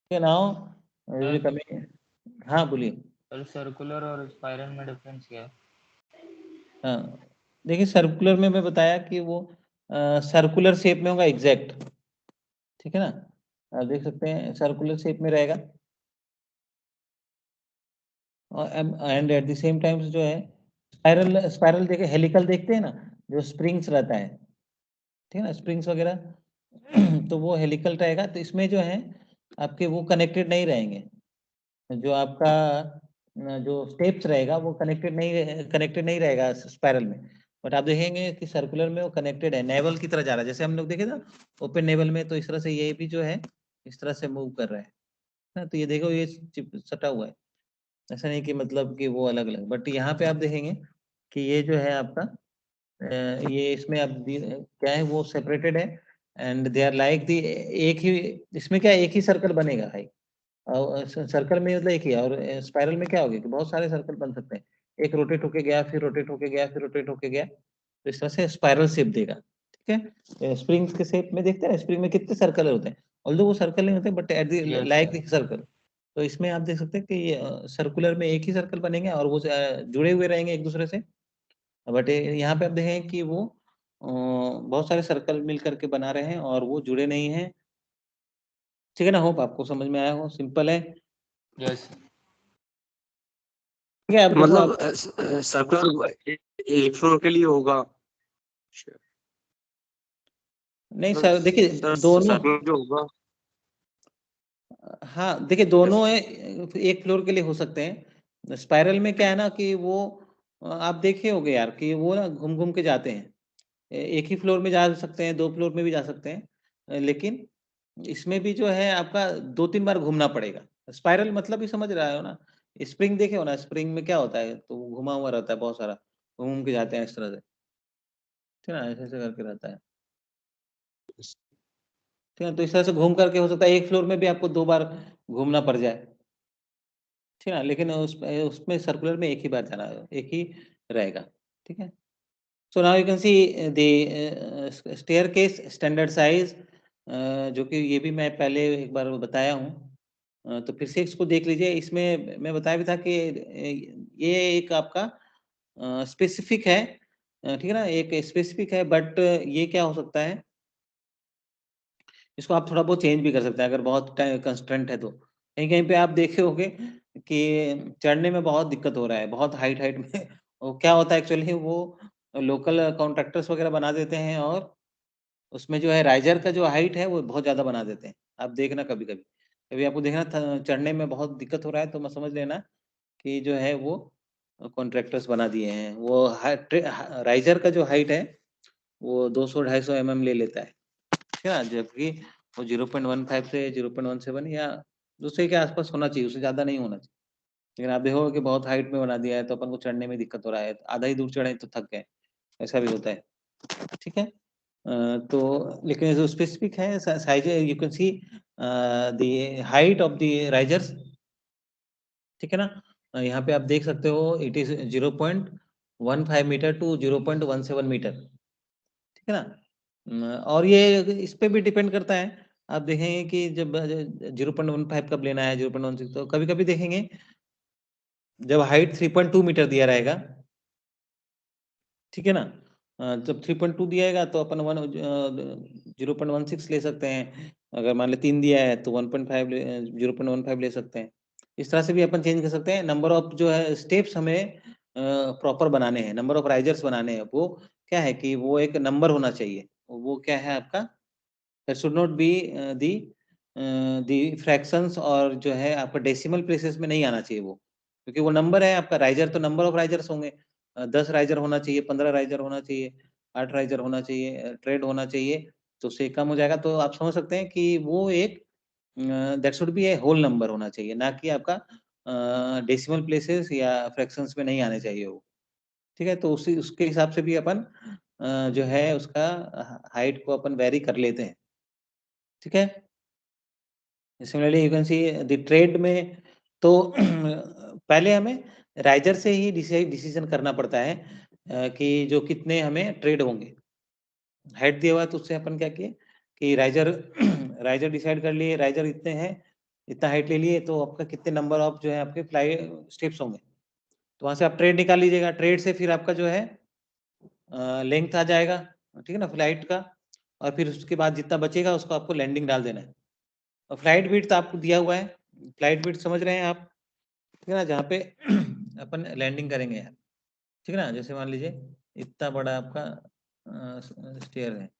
Okay, now we will coming. हाँ बोलिए। सर सर्कुलर और spiral में difference क्या है? हाँ देखिए, सर्कुलर में मैं बताया कि वो सर्कुलर शेप में होगा एग्जैक्ट, ठीक है ना, आप देख सकते हैं सर्कुलर शेप में रहेगा, and at the same time जो है स्पाइरल, स्पाइरल देखे हेलिकल देखते हैं ना, जो स्प्रिंग्स रहता है, ठीक है ना, स्प्रिंग्स वगैरह तो वो हेलिकल रहेगा, तो इसमें जो है आपके वो कनेक्टेड नहीं रहेंगे, जो आपका जो स्टेप्स रहेगा वो कनेक्टेड नहीं रहेगा स्पाइरल में, बट आप देखेंगे कि सर्कुलर में वो कनेक्टेड है, नेवल की तरह जा रहा है, जैसे हम लोग देखे ना ओपन नेवल में, तो इस तरह से ये भी जो है इस तरह से मूव कर रहा है ना, तो ये देखो ये सटा हुआ है, ऐसा नहीं कि मतलब कि वो अलग अलग, बट यहाँ पे आप देखेंगे कि ये जो है आपका ये इसमें आप क्या है वो सेपरेटेड है, and they are like the, एक ही इसमें क्या एक ही सर्कल बनेगा भाई, और सर्कल में मतलब एक ही है, और स्पाइरल में क्या होगा कि बहुत सारे सर्कल बन सकते हैं, एक रोटेट होके गया, फिर रोटेट होके गया, फिर रोटेट होके गया, तो इस तरह से स्पाइरल शेप देगा, ठीक है। स्प्रिंग्स के शेप में देखते हैं, स्प्रिंग में कितने सर्कल होते हैं, ऑल्दो वो सर्कल नहीं होते, but at the Yes, like sir. The circle, तो इसमें आप देख सकते हैं कि ये सर्कुलर में एक ही सर्कल बनेंगे और वो जुड़े हुए रहेंगे एक दूसरे से, बट यहाँ पे आप देखें कि वो बहुत सारे सर्कल मिल करके बना रहे हैं और वो जुड़े नहीं हैं, ठीक है ना, होप आपको समझ में आया हो, सिंपल है, Yes. ठीक है, आप देखो आप मतलब सर्कुलर एक फ्लोर के लिए होगा। नहीं सर, देखिए सर दोनों, सर्कुलर जो होगा, हाँ देखिए दोनों है, एक फ्लोर के लिए हो सकते हैं, स्पाइरल में क्या है ना कि वो आप देखे होंगे यार कि वो ना घूम घूम के जाते हैं, एक ही फ्लोर में जा सकते हैं, 2 फ्लोर में भी जा सकते हैं, लेकिन इसमें भी जो है आपका 2-3 बार घूमना पड़ेगा, स्पाइरल मतलब ही समझ रहे हो ना, स्प्रिंग देखे हो ना, स्प्रिंग में क्या होता है, तो वो घुमा हुआ रहता है बहुत सारा, घूम घूम के जाते हैं इस तरह से, ठीक है ना, ऐसे-ऐसे करके रहता है, ठीक है, तो इस तरह से घूम करके हो सकता है एक फ्लोर में भी आपको 2 बार घूमना पड़ जाए, ठीक है ना, लेकिन उसमें सर्कुलर में एक ही बार जाना है, एक ही रहेगा, ठीक है। So now you can see the staircase standard size, जो कि ये भी मैं पहले एक बार बताया हूँ, तो फिर से इसको देख लीजिए, इसमें मैं बताया भी था कि ये एक आपका स्पेसिफिक है, ठीक है ना, एक स्पेसिफिक है, बट ये क्या हो सकता है, इसको आप थोड़ा बहुत चेंज भी कर सकते हैं अगर बहुत कंस्ट्रेंट है तो। कहीं-कहीं पे आप देखे होंगे कि चढ़ने में बहुत दिक्कत हो रहा है, बहुत हाइट-हाइट में वो क्या होता है एक्चुअली वो लोकल कॉन्ट्रैक्टर्स वगैरह बना देते हैं और उसमें जो है राइज़र का जो हाइट है वो बहुत ज़्यादा बना देते हैं। आप देखना कभी-कभी। कभी आपको देखना थ चढ़ने में बहुत दिक्कत हो रहा है तो मैं समझ लेना कि जो है वो कॉन्ट्रैक्टर्स बना दिए हैं। वो राइज़र का जो हाइट है वो 200-250 एमएम ले लेता है। क्या जबकि वो 0.15 से 0.17 या उससे के आसपास होना चाहिए, उससे ज़्यादा नहीं होना चाहिए। लेकिन आप देखोगे कि बहुत हाइट में बना दिया है, तो अपन को चढ़ने में दिक्कत हो रहा है, आधा ही दूर चढ़े तो थक गए, ऐसा भी होता है, ठीक है? तो लेकिन जो स्पेसिफिक है size you can see the height of the risers, ठीक है ना? यहाँ पे आप देख सकते हो it is 0.15 metre to 0.17 metre, ठीक है ना? और ये इस पे भी डिपेंड करता है। आप देखेंगे कि जब 0.15 कब लेना है, 0.16 तो कभी-कभी देखेंगे जब हाइट 3.2 मीटर दिया रहेगा, ठीक है ना? जब 3.2 दिया रहेगा तो अपन 0.16 ले सकते हैं। अगर मान लें 3 दिया है तो 1.5 0.15 ले सकते हैं। इस तरह से भी अपन चेंज कर सकते हैं। नंबर ऑफ जो है स्टेप्स हमें प्रॉपर बनाने हैं, नंबर ऑफ राइजर्स बनाने हैं। वो क्या है कि वो एक नंबर होना चाहिए। वो क्या है आपका that should not be the fractions और जो है आपका डेसिमल प्लेसेस में नहीं आना चाहिए वो। क्योंकि वो नंबर है आपका। राइजर तो नंबर ऑफ राइजर्स होंगे, 10 राइजर होना चाहिए, 15 राइजर होना चाहिए, 8 राइजर होना चाहिए, ट्रेड होना चाहिए, तो उससे कम हो जाएगा। तो आप समझ सकते हैं कि वो एक that should be a whole number होना चाहिए, ना कि आपका डेसिमल प्लेसेस या फ्रैक्शंस में नहीं आने चाहिए वो। ठीक है, तो उसी उसके हिसाब से भी अपन जो है उसका हाइट को अपन वेरी कर लेते हैं। ठीक है, similarly you can see the trade में तो पहले हमें राइजर से ही डिसीजन करना पड़ता है कि जो कितने हमें ट्रेड होंगे। हाइट दिया हुआ है तो उससे अपन क्या किए कि राइजर राइजर डिसाइड कर लिए, राइजर इतने हैं, इतना हाइट ले लिए, तो आपका कितने नंबर ऑफ जो है आपके फ्लाई स्टेप्स होंगे, तो वहां से आप ट्रेड निकाल लीजिएगा। ट्रेड से फिर आपका जो है लेंथ आ जाएगा, ठीक है ना, फ्लाइट का, और फिर उसके बाद जितना बचेगा उसको आपको लैंडिंग डाल देना है। और फ्लाइट विड्थ आपको दिया हुआ है, फ्लाइट विड्थ समझ रहे हैं आप, ठीक है ना, जहाँ पे अपन लैंडिंग करेंगे यार, ठीक है ना, जैसे मान लीजिए इतना बड़ा आपका स्टेयर है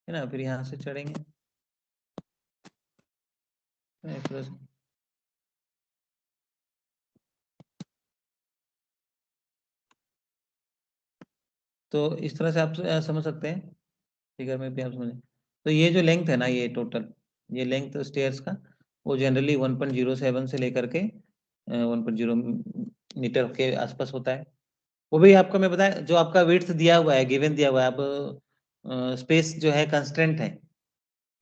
ना, फिर यहाँ से चढ़ेंगे प्लस, तो इस तरह से आप समझ सकते हैं, फिगर में भी आप समझें। तो ये जो लेंथ है ना, ये टोटल ये लेंथ स्टेयर्स का वो जनरली 1.07 से लेकर के 1.0 मीटर के आसपास होता है। वो भी आपको मैं बताया, जो आपका विड्थ दिया हुआ है, गिवन दिया हुआ है, अब स्पेस जो है कंस्ट्रेंट है,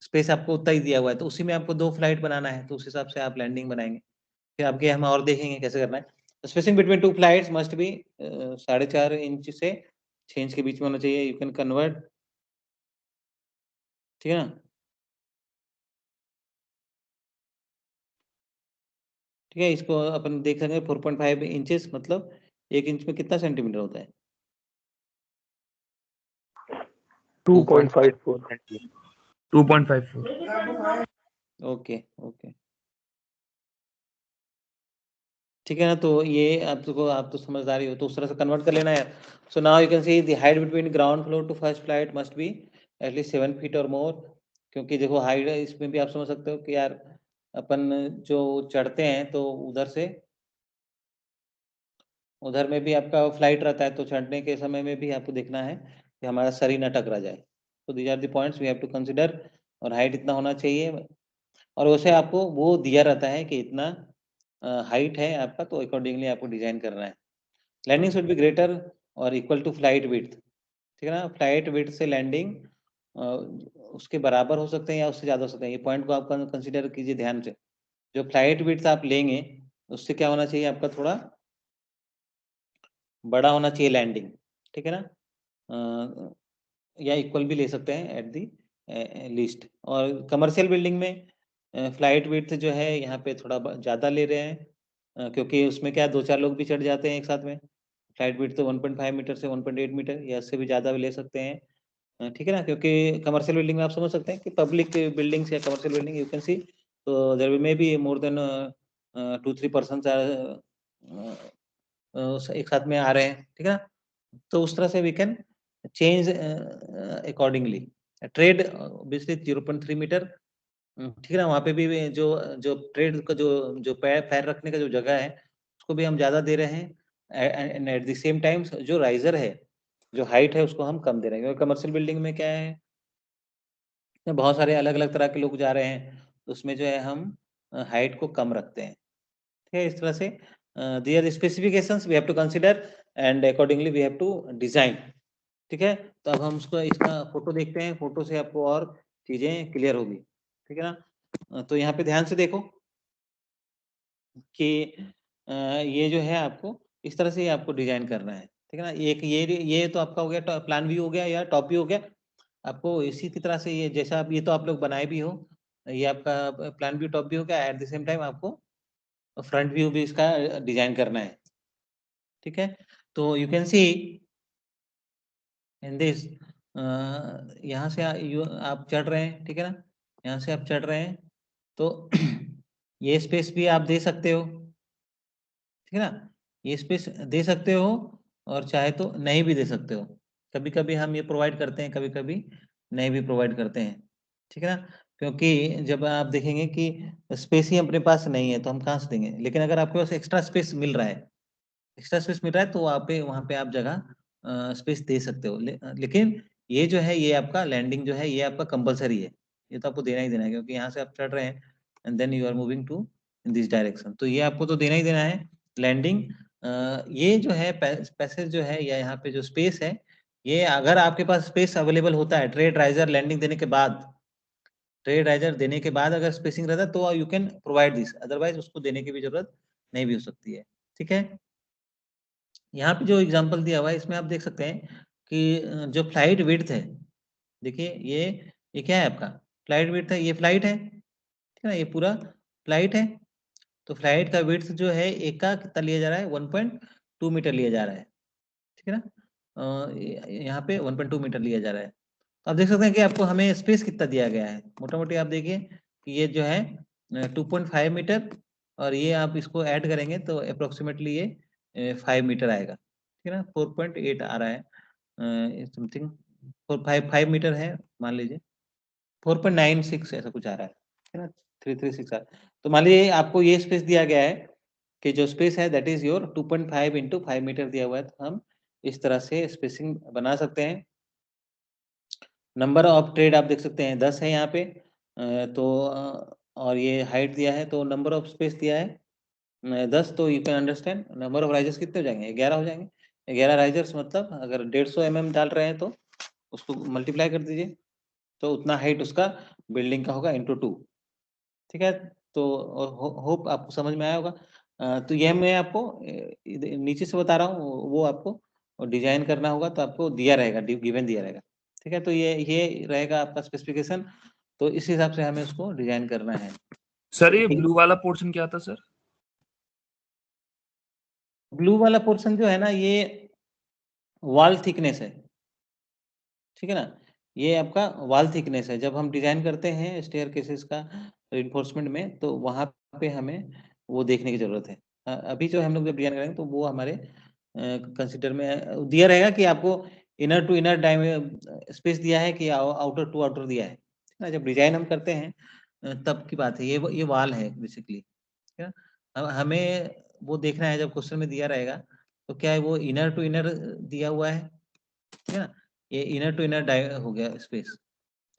स्पेस आपको उतना ही दिया हुआ है, तो उसी में आपको 2 फ्लाइट बनाना है, तो उस हिसाब से आप लैंडिंग बनाएंगे। फिर आपके हम और देखेंगे कैसे करना है। Spacing between 2 flights must be 4.5 inch से 6 इंच के बीच में होना चाहिए। यू कैन कन्वर्ट, ठीक है ना, ठीक है, इसको अपन देख सकते हैं 4.5 इंचेस, मतलब 1 इंच में कितना सेंटीमीटर होता है? 2.54 2.54 ओके ओके, ठीक है ना, तो ये आपको, आप तो समझदारी हो तो उस तरह से कन्वर्ट कर लेना है। So now you can see the height between ground floor to first flight must be at least 7 feet और मोर, क्योंकि देखो हाइट है, इसमें भी आप समझ सकते हो कि यार अपन जो चढ़ते हैं तो उधर में भी आपका फ्लाइट रहता है, तो चढ़ने के समय में भी आपको देखना है कि हमारा शरीर न टकरा जाए। तो these are the points we have to consider. और हाइट इतना होना चाहिए, और वैसे आपको वो दिया रहता है कि इतना हाइट है आपका, तो अकॉर्डिंगली आपको डिजाइन करना है। लैंडिंग शुड बी ग्रेटर और इक्वल टू फ्लाइट विड्थ, ठीक है ना, फ्लाइट विड्थ से लैंडिंग उसके बराबर हो सकते हैं या उससे ज़्यादा हो सकते हैं। ये पॉइंट को आप कंसिडर कीजिए ध्यान से। जो फ्लाइट विड्थ आप लेंगे उससे क्या होना चाहिए आपका, थोड़ा बड़ा होना चाहिए लैंडिंग, ठीक है ना, या इक्वल भी ले सकते हैं एट दी लीस्ट। और कमर्शियल बिल्डिंग में फ्लाइट विड्थ जो है यहाँ पे थोड़ा ज़्यादा ले रहे हैं, क्योंकि उसमें क्या 2-4 लोग भी चढ़ जाते हैं एक साथ में। फ्लाइट विड्थ तो 1.5 मीटर से 1.8 मीटर या इससे भी ज़्यादा भी ले सकते हैं, ठीक है ना, क्योंकि कमर्शियल बिल्डिंग में आप समझ सकते हैं कि पब्लिक बिल्डिंग्स या commercial building you can see, तो there may be more than 2-3 persons एक साथ में आ रहे हैं, ठीक है ना, तो उस तरह से we can change accordingly. Tread obviously 0.3 metre, ठीक है ना, वहाँ पे भी जो जो ट्रेड का जो जो पैर रखने का जो जगह है उसको भी हम ज़्यादा दे रहे हैं, and at the same time जो राइजर है, जो हाइट है उसको हम कम दे रहे हैं, क्योंकि कमर्शियल बिल्डिंग में क्या है, बहुत सारे अलग-अलग तरह के लोग जा रहे हैं, तो उसमें जो है हम हाइट को कम रखते हैं। ठीक है, इस तरह से their specifications we have to consider and accordingly we have to design. ठीक है, तो अब हम उसको इसका फोटो देखते हैं, फोटो से आपको और चीजें क्लियर होगी, ठीक है ना। तो यहाँ पे ध्यान से देखो कि ये जो है आपको इस तरह से ही आपको डिजाइन करना है, ठीक है ना। एक ये तो आपका हो गया प्लान व्यू हो गया या टॉप व्यू हो गया। आपको इसी की तरह से ये जैसा आप ये तो आप लोग बनाए भी हो, ये आपका प्लान व्यू टॉप व्यू हो गया, एट द सेम टाइम आपको फ्रंट व्यू भी इसका डिजाइन करना है, ठीक है। तो you can C in this, यहाँ से आप चढ़ रहे हैं, ठीक है ना, यहाँ से आप चढ़ रहे हैं, तो ये स्पेस भी आप दे सकते हो, ठीक है ना, ये स्पेस दे सकते हो, और चाहे तो नहीं भी दे सकते हो। कभी कभी हम ये प्रोवाइड करते हैं, कभी कभी नहीं भी प्रोवाइड करते हैं, ठीक है ना, क्योंकि जब आप देखेंगे कि स्पेस ही अपने पास नहीं है तो हम कहाँ से देंगे, लेकिन अगर आपके पास एक्स्ट्रा स्पेस मिल रहा है, एक्स्ट्रा स्पेस मिल रहा है तो वहाँ पे आप जगह स्पेस दे सकते हो। लेकिन ये जो है ये आपका लैंडिंग जो है ये आपका कंपल्सरी है, ये तो आपको देना ही देना है, क्योंकि यहाँ से आप चढ़ रहे हैं and then you are moving to in this direction, तो ये आपको तो देना ही देना है लैंडिंग। ये जो है पैसेज जो है या यहाँ पे जो स्पेस है, ये अगर आपके पास स्पेस अवेलेबल होता है ट्रेड राइजर लैंडिंग देने के बाद, ट्रेड राइजर देने के बाद अगर स्पेसिंग रहता है तो you can provide this, otherwise उसको देने की भी जरूरत नहीं भी हो सकती है। ठीक है, यहाँ पे जो एग्जांपल दिया हुआ है इसमें आप देख सकते हैं कि जो फ्लाइट विड्थ है, देखिए ये क्या है आपका फ्लाइट विड्थ है, ये फ्लाइट है, ठीक है ना, ये पूरा फ्लाइट है। तो फ्लाइट का विड्थ जो है एक का कितना लिया जा रहा है, 1.2 मीटर लिया जा रहा है, ठीक है ना। यहाँ पे 1.2 मीटर लिया जा रहा है। तो आप देख सकते हैं कि आपको हमें स्पेस कितना दिया गया है, मोटा मोटी आप देखिए कि ये जो है 2.5 मीटर, और ये आप इसको ऐड करेंगे तो अप्रोक्सीमेटली ये 5 मीटर आएगा, ठीक है ना, 4.8 आ रहा है समथिंग, 5 मीटर है मान लीजिए, 4.96 ऐसा कुछ आ रहा है, ठीक है ना, 336 आ रहा है। तो मान लीजिए आपको ये स्पेस दिया गया है कि जो स्पेस है that is your 2.5 into 5 metre दिया हुआ है, तो हम इस तरह से स्पेसिंग बना सकते हैं। नंबर ऑफ ट्रेड आप देख सकते हैं 10 है यहाँ पे, और ये हाइट दिया है, तो नंबर ऑफ स्पेस दिया है 10, तो you can understand number of risers कितने हो जाएंगे, 11 हो जाएंगे। 11 राइजर्स मतलब अगर 150 mm डाल रहे हैं तो उसको मल्टीप्लाई कर दीजिए, तो उतना हाइट उसका बिल्डिंग का होगा इंटू 2, ठीक है। तो होप आपको समझ में आया होगा। तो यह मैं आपको नीचे से बता रहा हूँ, वो आपको डिजाइन करना होगा तो आपको दिया रहेगा, गिवन दिया रहेगा, ठीक है। तो ये रहेगा आपका स्पेसिफिकेशन, तो इस हिसाब से हमें उसको डिजाइन करना है। सर ये ठीक। ब्लू वाला पोर्शन क्या था सर? ब्लू वाला पोर्शन जो है ना ये वॉल थिकनेस है, ठीक है ना, ये आपका वॉल थिकनेस है। जब हम डिजाइन करते हैं स्टेयर केसेस का रिइंफोर्समेंट में, तो वहां पे हमें वो देखने की जरूरत है। अभी जो हम लोग जब डिजाइन करेंगे तो वो हमारे कंसिडर में दिया रहेगा कि आपको इनर टू इनर स्पेस दिया है कि आउटर टू आउटर दिया है, ठीक है ना। जब डिजाइन हम करते हैं तब की बात है, ये वॉल है बेसिकली, ठीक है। हमें वो देखना है जब क्वेश्चन में दिया रहेगा तो क्या है वो इनर टू इनर दिया हुआ है, ठीक है ना, ये इनर टू इनर हो गया स्पेस,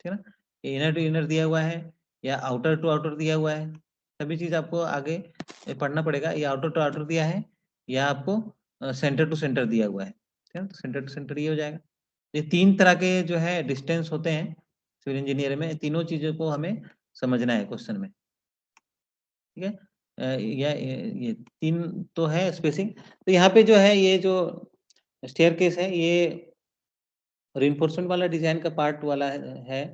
ठीक है ना, ये इनर टू इनर दिया हुआ है या आउटर टू आउटर दिया हुआ है, सभी चीज आपको आगे पढ़ना पड़ेगा। ये आउटर टू आउटर दिया है या आपको सेंटर टू सेंटर दिया हुआ है, ठीक है ना, तो सेंटर टू सेंटर ये हो जाएगा। ये 3 तरह के जो है डिस्टेंस होते हैं सिविल इंजीनियर में, तीनों चीजों को हमें समझना है क्वेश्चन में, ठीक है। ये 3 तो है स्पेसिंग। तो यहाँ पे जो है ये जो स्टेयर केस है ये रिइंफोर्समेंट वाला डिजाइन का पार्ट वाला है।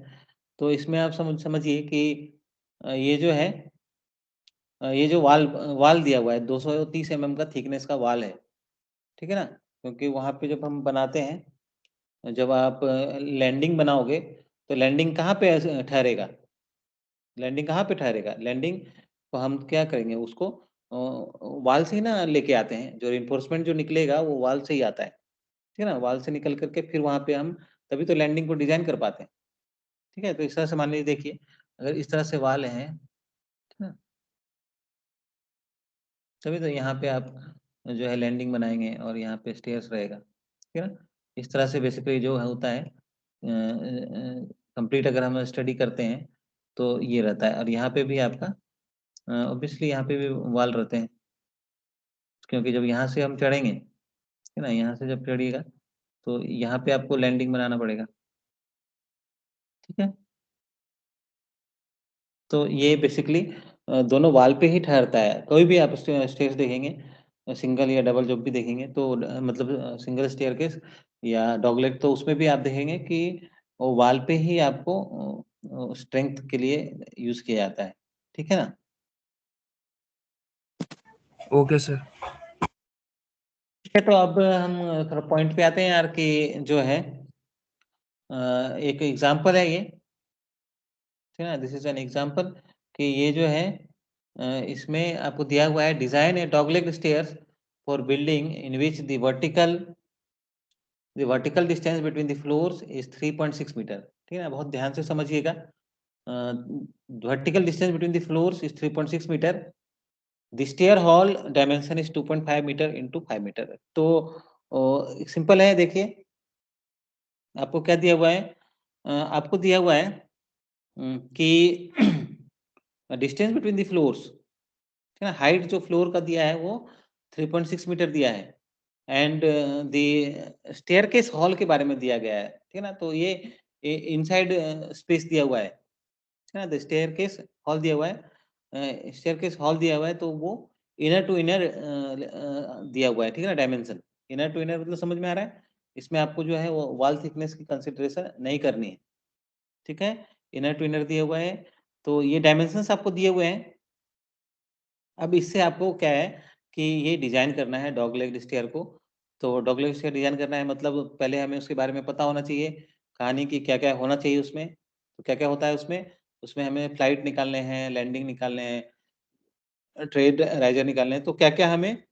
तो इसमें आप समझिए कि ये जो है ये जो वाल दिया हुआ है 230 mm का थिकनेस का वाल है, ठीक है ना, क्योंकि वहां पे जब हम बनाते हैं, जब आप लैंडिंग बनाओगे तो लैंडिंग कहाँ पे ठहरेगा, लैंडिंग कहाँ पे ठहरेगा, लैंडिंग को हम क्या करेंगे उसको वाल से ही ना लेके आते हैं, जो रिइंफोर्समेंट जो निकलेगा वो वाल से ही आता है, ठीक है ना, वाल से निकल करके फिर वहां पे हम तभी तो लैंडिंग को डिजाइन कर पाते हैं, ठीक है। तो इस तरह से मान लीजिए, देखिए अगर इस तरह से वाल है, ठीक है, तभी तो यहाँ पे आप जो है लैंडिंग बनाएंगे और यहाँ पे स्टेयर्स रहेगा, ठीक है ना। इस तरह से बेसिकली जो होता है कंप्लीट अगर हम स्टडी करते हैं तो ये रहता है। और यहाँ पे भी आपका ऑब्वियसली यहाँ पे भी वाल रहते हैं, क्योंकि जब यहाँ से हम चढ़ेंगे, ठीक है ना, यहाँ से जब चढ़िएगा तो यहाँ पे आपको लैंडिंग बनाना पड़ेगा, ठीक है। तो ये बेसिकली दोनों वाल पे ही ठहरता है। कोई भी आप स्टेयर्स देखेंगे सिंगल या डबल जब भी देखेंगे तो मतलब सिंगल स्टेयरकेस या डॉगलेग, तो उसमें भी आप देखेंगे कि वो वाल पे ही आपको स्ट्रेंथ के लिए यूज किया जाता है, ठीक है ना। Okay sir. ठीक है, तो अब हम थोड़ा पॉइंट पे आते हैं यार कि जो है एक एग्जांपल है ये, ठीक है ना, दिस इज एन एग्जांपल कि ये जो है इसमें आपको दिया हुआ है design a dogleg stairs for building in which the vertical distance between the floors is 3.6 metre, ठीक है ना। बहुत ध्यान से समझिएगा vertical distance between the floors is 3.6 meter. The stair hall dimension is 2.5 meter into 5 meter. तो simple है, देखिए आपको क्या दिया हुआ है, आपको दिया हुआ है कि डिस्टेंस बिटवीन द फ्लोर्स, ठीक है ना, हाइट जो फ्लोर का दिया है वो 3.6 मीटर दिया है, एंड द स्टेयरकेस हॉल के बारे में दिया गया है, ठीक है ना, तो ये इनसाइड स्पेस दिया हुआ है, ठीक है ना, द स्टेयरकेस हॉल दिया हुआ है, स्टेयरकेस हॉल दिया हुआ है, तो वो इनर टू इनर दिया हुआ है, ठीक है ना, डायमेंशन इनर टू इनर मतलब समझ में आ रहा है, इसमें आपको जो है वो वॉल थिकनेस की कंसिडरेशन नहीं करनी है, ठीक है, इनर टू इनर दिया हुआ है, तो ये डायमेंशंस आपको दिए हुए हैं। अब इससे आपको क्या है कि ये डिजाइन करना है डॉग लेग स्टेयर को, तो डॉग लेग स्टेयर डिजाइन करना है मतलब पहले हमें उसके बारे में पता होना चाहिए, कहानी की क्या क्या होना चाहिए उसमें, तो क्या क्या होता है उसमें, उसमें हमें फ्लाइट निकालने हैं, लैंडिंग निकालने हैं, ट्रेड राइजर निकालने हैं, तो क्या क्या हमें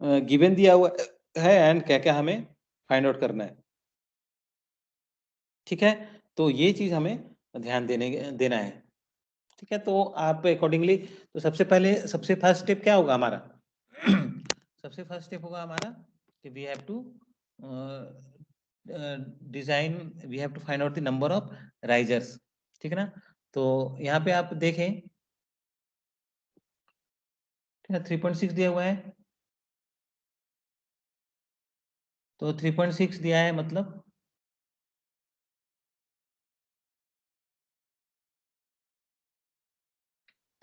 गिवन दिया हुआ है एंड क्या क्या हमें फाइंड आउट करना है, ठीक है, तो ये चीज हमें ध्यान देना है, ठीक है, तो आप अकॉर्डिंगली, तो सबसे फर्स्ट स्टेप क्या होगा हमारा सबसे फर्स्ट स्टेप होगा हमारा कि we have to design, we have to find out the number of risers, ठीक है ना, तो यहाँ पे आप देखें, ठीक है, 3.6 दिया हुआ है, तो 3.6 दिया है मतलब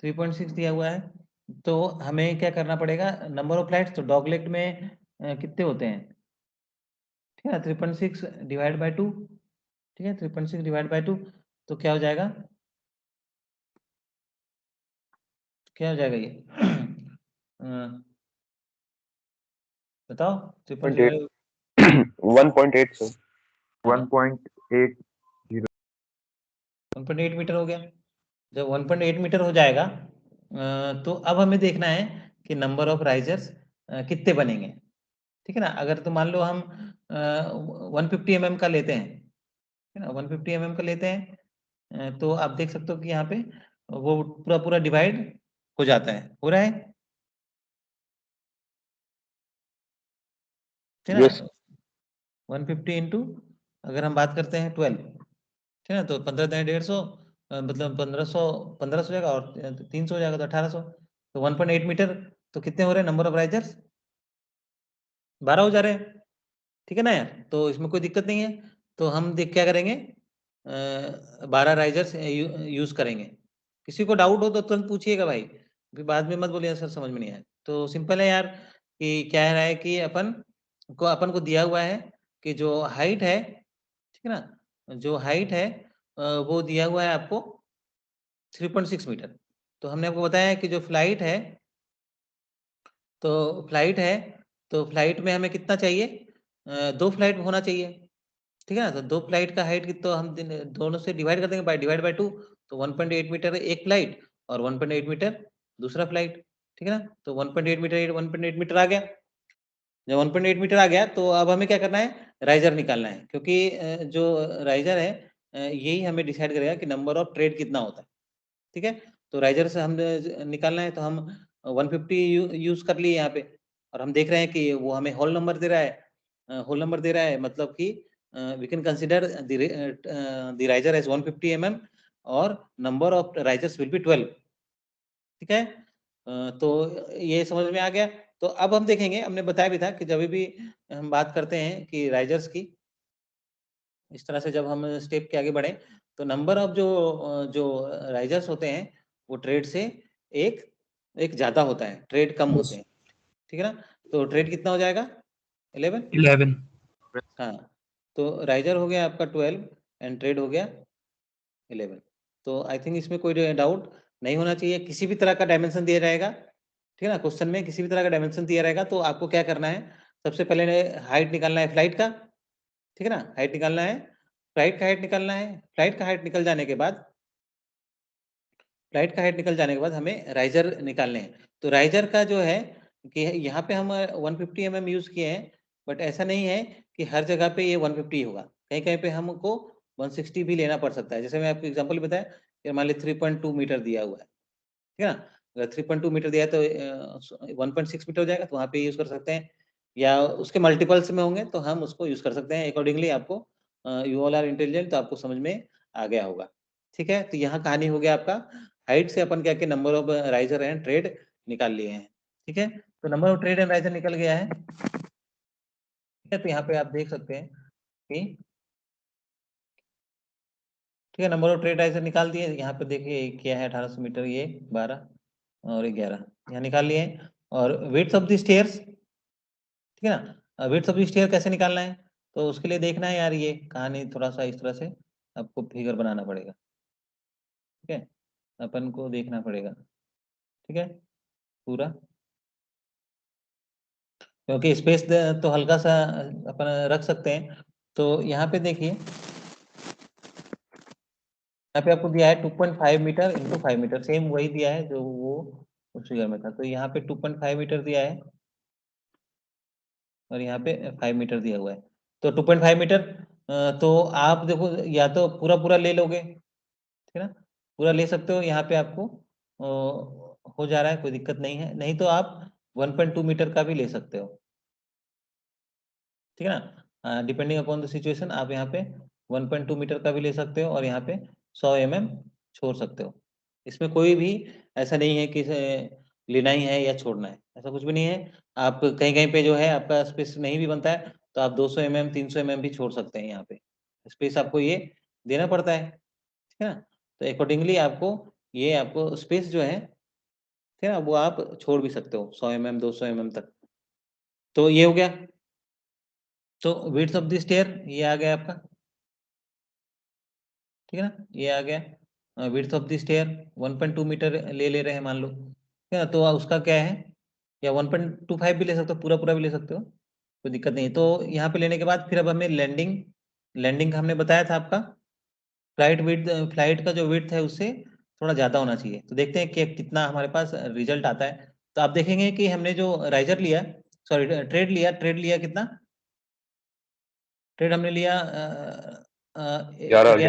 3.6 दिया हुआ है, तो हमें क्या करना पड़ेगा, नंबर ऑफ फ्लाइट्स, तो डॉग लेग में कितने होते हैं, ठीक है, 3.6 डिवाइड बाय 2, ठीक है, 3.6 डिवाइड बाय 2, तो क्या हो जाएगा, क्या हो जाएगा ये बताओ, 3.6 1.8 सर। 1.8 1.8 मीटर हो गया, जब 1.8 मीटर हो जाएगा तो अब हमें देखना है कि नंबर ऑफ राइजर्स कितने बनेंगे, ठीक है ना, अगर तो मान लो हम 150 mm का लेते हैं, ठीक है ना, 150 mm का लेते हैं, तो आप देख सकते हो कि यहाँ पे वो पूरा पूरा डिवाइड हो जाता है, हो रहा है, ठीक है यस। ना, 150 इंटू अगर हम बात करते हैं 12, ठीक है ना, तो 15 दिन 150, मतलब 1500 जाएगा, और 300 हो जाएगा तो 1800, तो 1.8 मीटर, तो कितने हो रहे हैं नंबर ऑफ राइजर्स, 12 हो जा रहे हैं, ठीक है ना यार, तो इसमें कोई दिक्कत नहीं है, तो हम देख क्या करेंगे, 12 राइजर्स यूज करेंगे, किसी को डाउट हो तो तुरंत पूछिएगा भाई, फिर बाद में मत बोलिए सर समझ में नहीं आया, तो सिंपल है यार, कि क्या है कि अपन को दिया हुआ है कि जो हाइट है, ठीक है ना, जो हाइट है वो दिया हुआ है आपको 3.6 मीटर, तो हमने आपको बताया है कि जो फ्लाइट है, तो फ्लाइट है, तो फ्लाइट में हमें कितना चाहिए, 2 फ्लाइट होना चाहिए, ठीक है ना, तो 2 फ्लाइट का हाइट कितना, हम दोनों से डिवाइड कर देंगे, डिवाइड बाय 2, तो 1.8 मीटर एक फ्लाइट और 1.8 मीटर दूसरा फ्लाइट, ठीक है ना, तो 1.8 मीटर 1.8 मीटर आ गया, जब 1.8 मीटर आ गया तो अब हमें क्या करना है, राइजर निकालना है, क्योंकि जो राइजर है यही हमें डिसाइड करेगा कि नंबर ऑफ ट्रेड कितना होता है, ठीक है, तो राइजर से हम निकालना है, तो हम 150 यूज कर लिए यहाँ पे, और हम देख रहे हैं कि वो हमें होल नंबर दे रहा है, होल नंबर दे रहा है, मतलब कि we can consider the riser as 150 mm और number of risers will be 12, ठीक है, तो ये समझ में आ गया, तो अब हम देखेंगे, हमने बताया भी था कि जब भी हम बात करते हैं कि राइजर्स की, इस तरह से जब हम स्टेप के आगे बढ़े, तो नंबर ऑफ जो राइजर्स होते हैं वो ट्रेड से एक एक ज्यादा होता है, ट्रेड कम होते हैं, ठीक है ना, तो ट्रेड कितना हो जाएगा 11, 11 हाँ, तो राइजर हो गया आपका 12 एंड ट्रेड हो गया 11, तो आई थिंक इसमें कोई डाउट नहीं होना चाहिए, किसी भी तरह का डायमेंशन दिया जाएगा, ठीक है ना, क्वेश्चन में किसी भी तरह का डायमेंशन दिया रहेगा, तो आपको क्या करना है, सबसे पहले हाइट निकालना है फ्लाइट का, ठीक है ना, हाइट निकालना है, फ्लाइट का हाइट निकालना है, फ्लाइट का हाइट निकल जाने के बाद, फ्लाइट का हाइट निकल जाने के बाद हमें राइजर निकालने हैं, तो राइजर का जो है कि यहाँ पे हम 150 mm यूज किए हैं, बट ऐसा नहीं है कि हर जगह पे ये 150 होगा, कहीं कहीं पे हमको 160 भी लेना पड़ सकता है, जैसे मैं आपको एग्जांपल बताया ये मान लीजिए 3.2 मीटर दिया हुआ है, ठीक है ना। अगर 3.2 मीटर दिया है तो 1.6 मीटर हो जाएगा, तो वहाँ पे यूज कर सकते हैं, या उसके मल्टीपल्स में होंगे तो हम उसको यूज कर सकते हैं अकॉर्डिंगली। आपको यू ऑल आर इंटेलिजेंट, तो आपको समझ में आ गया होगा, ठीक है। तो यहाँ कहानी हो गया आपका, हाइट से अपन क्या number of riser and trade निकाल लिए हैं, ठीक है। तो number of trade and riser निकल गया है, ठीक है। तो यहाँ पे आप देख सकते हैं कि ठीक है, नंबर ऑफ ट्रेड राइजर निकाल दिए। यहाँ पे देखिए क्या है, 1800 मीटर, ये 12 और 11 यहाँ निकाल लिए हैं। और वेट्स ऑफ द स्टेयर्स, ठीक है ना, वेट्स ऑफ द स्टेयर कैसे निकालना है, तो उसके लिए देखना है यार, ये कहानी थोड़ा सा इस तरह से आपको फिगर बनाना पड़ेगा, ठीक है। अपन को देखना पड़ेगा, ठीक है, पूरा, क्योंकि स्पेस तो हल्का सा अपन रख सकते हैं। तो यहाँ पे देखिए, यहाँ पे आपको दिया है 2.5 मीटर इंटू 5 मीटर, सेम वही दिया है जो वो उस फिगर में था। तो यहाँ पे 2.5 मीटर दिया है और यहाँ पे 5 मीटर दिया हुआ है। तो 2.5 मीटर, तो आप देखो या तो पूरा पूरा ले लोगे, ठीक है ना, पूरा ले सकते हो, यहाँ पे आपको हो जा रहा है, कोई दिक्कत नहीं है। नहीं तो आप 1.2 मीटर का भी ले सकते हो, ठीक है ना, डिपेंडिंग अपॉन द सिचुएशन। आप यहाँ पे 1.2 मीटर का भी ले सकते हो और यहाँ पे 100 mm छोड़ सकते हो। इसमें कोई भी ऐसा नहीं है कि इसे लेना ही है या छोड़ना है, ऐसा कुछ भी नहीं है। आप कहीं कहीं पे जो है आपका स्पेस नहीं भी बनता है, तो आप 200 mm 300 mm भी छोड़ सकते हैं। यहाँ पे स्पेस आपको ये देना पड़ता है, ठीक है ना। तो अकॉर्डिंगली आपको ये आपको स्पेस जो है, ठीक है ना, वो आप छोड़ भी सकते हो 100 mm 200 mm तक। तो ये हो गया। तो विड्थ ऑफ द स्टेयर ये आ गया आपका, ठीक है ना, ये आ गया। Width of the stair 1.2 metre ले रहे हैं मान लो, ठीक है ना। तो उसका क्या है, या 1.25 भी ले सकते हो, पूरा पूरा भी ले सकते हो, कोई दिक्कत नहीं है। तो यहाँ पे लेने के बाद फिर अब हमें लैंडिंग, लैंडिंग का हमने बताया था आपका, फ्लाइट विड्थ, फ्लाइट का जो विड्थ है उससे थोड़ा ज़्यादा होना चाहिए। तो देखते हैं कि कितना हमारे पास रिजल्ट आता है। तो आप देखेंगे कि हमने जो राइजर लिया, सॉरी ट्रेड लिया, ट्रेड लिया कितना, ट्रेड हमने लिया 11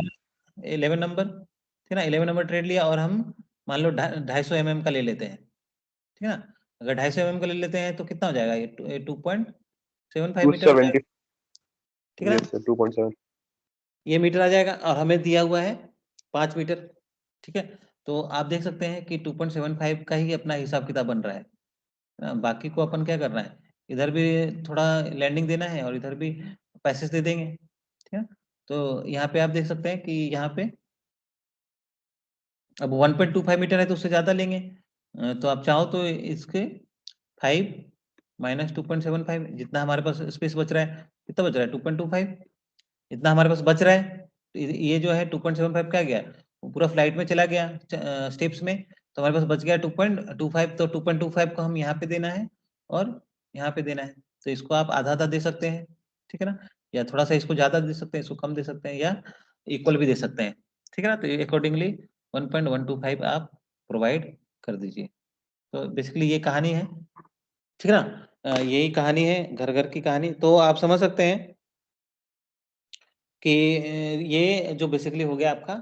11 नंबर, ठीक है ना, 11 नंबर ट्रेड लिया। और हम मान लो 250 mm का ले लेते हैं, ठीक है ना। अगर 250 mm का ले लेते हैं तो कितना हो जाएगा, ये 2.75 मीटर हो 270 जाएगा, ठीक है yes ना। sir 2.7 ये मीटर आ जाएगा और हमें दिया हुआ है 5 मीटर, ठीक है। तो आप देख सकते हैं कि 2.75 का ही अपना हिसाब किताब बन रहा है। बाकी को अपन क्या करना है, इधर भी थोड़ा लैंडिंग देना है और इधर भी पैसेज दे देंगे, ठीक है। तो यहाँ पे आप देख सकते हैं कि यहाँ पे अब 1.25 मीटर है तो उससे ज़्यादा लेंगे। तो आप चाहो तो इसके 5 माइनस 2.75, जितना हमारे पास स्पेस बच रहा है, कितना बच रहा है 2.25, इतना हमारे पास बच रहा है। तो ये जो है 2.75 क्या गया, वो पूरा फ्लाइट में चला गया स्टेप्स में। तो हमारे पास बच गया 2.25। तो 2.25 को हम यहाँ पे देना है और यहाँ पे देना है। तो इसको आप आधा आधा दे सकते हैं, ठीक है ना, या थोड़ा सा इसको ज्यादा दे सकते हैं, इसको कम दे सकते हैं, या इक्वल भी दे सकते हैं, ठीक है ना। तो अकॉर्डिंगली 1.125 आप प्रोवाइड कर दीजिए। तो बेसिकली ये कहानी है, ठीक है ना। यही कहानी है घर घर की कहानी। तो आप समझ सकते हैं कि ये जो बेसिकली हो गया आपका,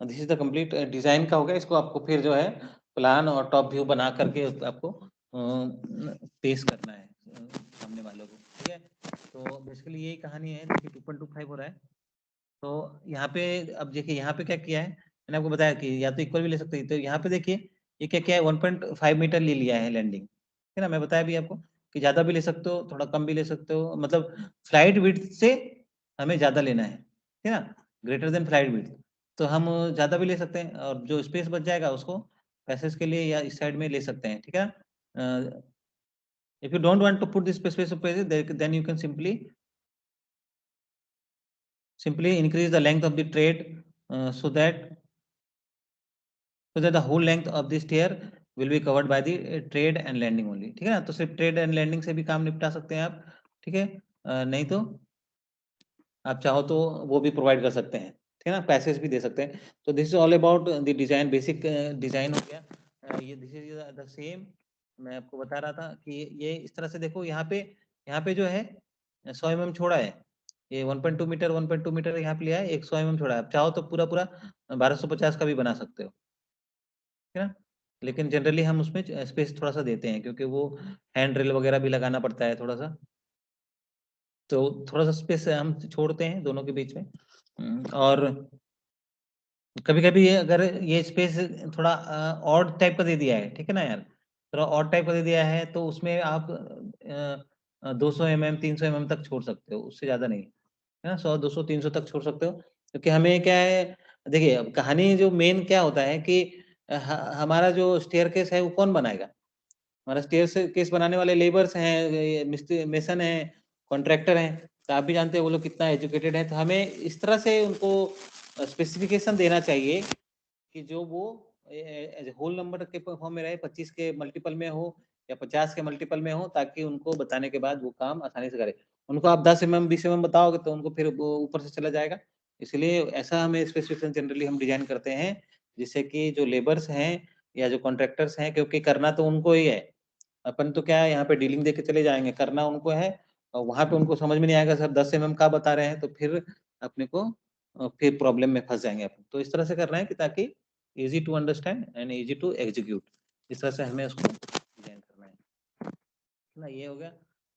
this is the complete design का हो गया। इसको आपको फिर जो है प्लान और टॉप व्यू बना करके आपको पेश करना है सामने वालों को, ठीक है। तो बेसिकली यही कहानी है। देखिए 2.25 हो रहा है। तो यहाँ पे अब देखिए, यहाँ पे क्या किया है, मैंने आपको बताया कि या तो इक्वल भी ले सकते हैं। तो यहाँ पे देखिए ये क्या किया है, 1.5 मीटर ले लिया है लैंडिंग, ठीक है ना। मैं बताया भी आपको कि ज्यादा भी ले सकते हो, थोड़ा कम भी ले सकते हो, मतलब फ्लाइट विड्थ से हमें ज्यादा लेना है, ठीक है ना, ग्रेटर देन फ्लाइट विड्थ। तो हम ज्यादा भी ले सकते हैं और जो स्पेस बच जाएगा उसको पैसेज के लिए या इस साइड में ले सकते हैं, ठीक है। If you don't want to put this space then you can simply increase the length of the trade so that the whole length of the stair will be covered by the trade and landing only, ठीक है ना। तो सिर्फ trade and landing से भी काम निपटा सकते हैं आप, ठीक है। नहीं तो आप चाहो तो वो भी प्रोवाइड कर सकते हैं, ठीक है ना, पैसेज भी दे सकते हैं। तो this is all about the design, basic design हो गया। ये दिस इज द सेम, मैं आपको बता रहा था कि ये इस तरह से देखो, यहाँ पे जो है 100 mm छोड़ा है, ये 1.2 मीटर 1.2 मीटर यहाँ पे लिया है, 100 mm छोड़ा है। आप चाहो तो पूरा 1250 का भी बना सकते हो, ठीक है ना। लेकिन जनरली हम उसमें स्पेस थोड़ा सा देते हैं, क्योंकि वो हैंड रेल वगैरह भी लगाना पड़ता है थोड़ा सा, तो थोड़ा सा स्पेस हम छोड़ते हैं दोनों के बीच में। और कभी कभी अगर ये स्पेस थोड़ा ऑड टाइप का दे दिया है, ठीक है ना यार, थोड़ा ऑड टाइप का दे दिया है, तो उसमें आप 200 mm 300 mm तक छोड़ सकते हो, उससे ज्यादा नहीं, है ना। 100 200 300 तक छोड़ सकते हो, क्योंकि हमें क्या है, देखिए अब कहानी जो मेन क्या होता है कि हमारा जो स्टेयर केस है वो कौन बनाएगा। हमारा स्टेयर केस बनाने वाले लेबर्स हैं, मिस्त्री मेसन हैं, कॉन्ट्रैक्टर हैं, तो आप भी जानते हैं वो लोग कितना एजुकेटेड है। तो हमें इस तरह से उनको स्पेसिफिकेशन देना चाहिए कि जो वो होल नंबर के फॉर्म में रहे, 25 के मल्टीपल में हो या 50 के मल्टीपल में हो, ताकि उनको बताने के बाद वो काम आसानी से करे। उनको आप 10 mm 20 mm बताओगे तो उनको फिर वो ऊपर से चला जाएगा। इसलिए ऐसा हमें स्पेसिफिकेशन जनरली हम डिजाइन करते हैं, जिससे कि जो लेबर्स हैं या जो कॉन्ट्रैक्टर्स हैं, क्योंकि करना तो उनको ही है, अपन तो क्या है यहाँ पे डीलिंग देके चले जाएंगे, करना उनको है। और वहां पे उनको समझ में नहीं आएगा सर 10 mm का बता रहे हैं, तो फिर अपने को फिर प्रॉब्लम में फंस जाएंगे अपन। तो इस तरह से करना है कि ताकि easy to understand and easy to execute, इस तरह से हमें उसको डिजाइन करना है ना। ये हो गया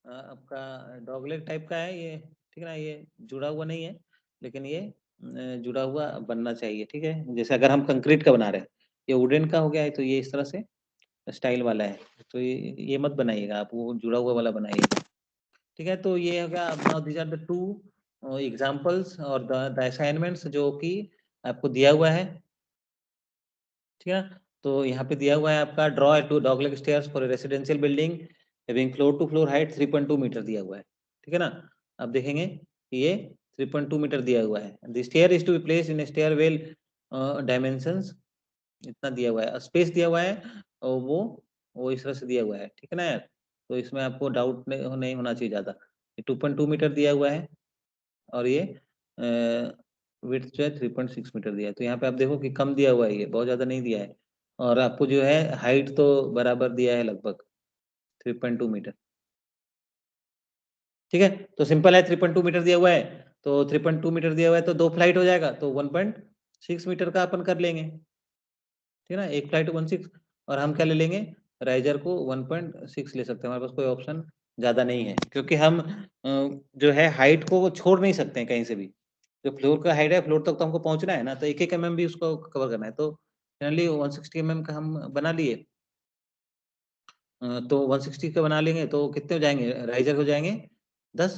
आपका डॉगलेग टाइप का है ये, ठीक है ना। ये जुड़ा हुआ नहीं है, लेकिन ये जुड़ा हुआ बनना चाहिए, ठीक है। जैसे अगर हम कंक्रीट का बना रहे हैं, ये वुडन का हो गया है, तो ये इस तरह से स्टाइल वाला है, तो ये मत बनाइएगा आप, वो जुड़ा हुआ वाला बनाइएगा, ठीक है। तो ये हो गया। Now these are the 2 examples और द असाइनमेंट्स जो कि आपको दिया हुआ है, ठीक है। तो यहाँ पे दिया हुआ है आपका draw two dogleg stairs for residential building having floor to floor height 3.2 metre दिया हुआ है, ठीक है ना। अब देखेंगे कि ये 3.2 मीटर दिया हुआ है। The stair is to be placed in stair well dimensions, इतना दिया हुआ है। स्पेस दिया हुआ है और वो इस तरह से दिया हुआ है, ठीक है ना यार। तो इसमें आपको डाउट नहीं होना चाहिए ज़्यादा। 2.2 मीटर दिया हुआ है और ये विड्थ जो है 3.6 मीटर दिया है। तो यहाँ पे आप देखो कि कम दिया हुआ है, ये बहुत ज़्यादा नहीं दिया है। और आपको जो है हाइट तो बराबर दिया है लगभग 3.2 मीटर, ठीक है। तो सिंपल है, 3.2 मीटर दिया हुआ है, तो 3.2 मीटर दिया हुआ है तो 2 फ्लाइट हो जाएगा, तो 1.6 मीटर का अपन कर लेंगे, ठीक है ना। एक फ्लाइट 1.6, और हम क्या ले लेंगे, राइजर को 1.6 ले सकते हैं। हमारे पास कोई ऑप्शन ज्यादा नहीं है, क्योंकि हम जो है हाइट को छोड़ नहीं सकते हैं कहीं से भी। जो फ्लोर का हाइट है, फ्लोर तक तो हमको पहुंचना है ना, तो 1-1 mm भी उसको कवर करना है। तो जनरली 160 mm का हम बना लिए। तो 160 का बना लेंगे तो कितने हो जाएंगे, राइजर हो जाएंगे 10,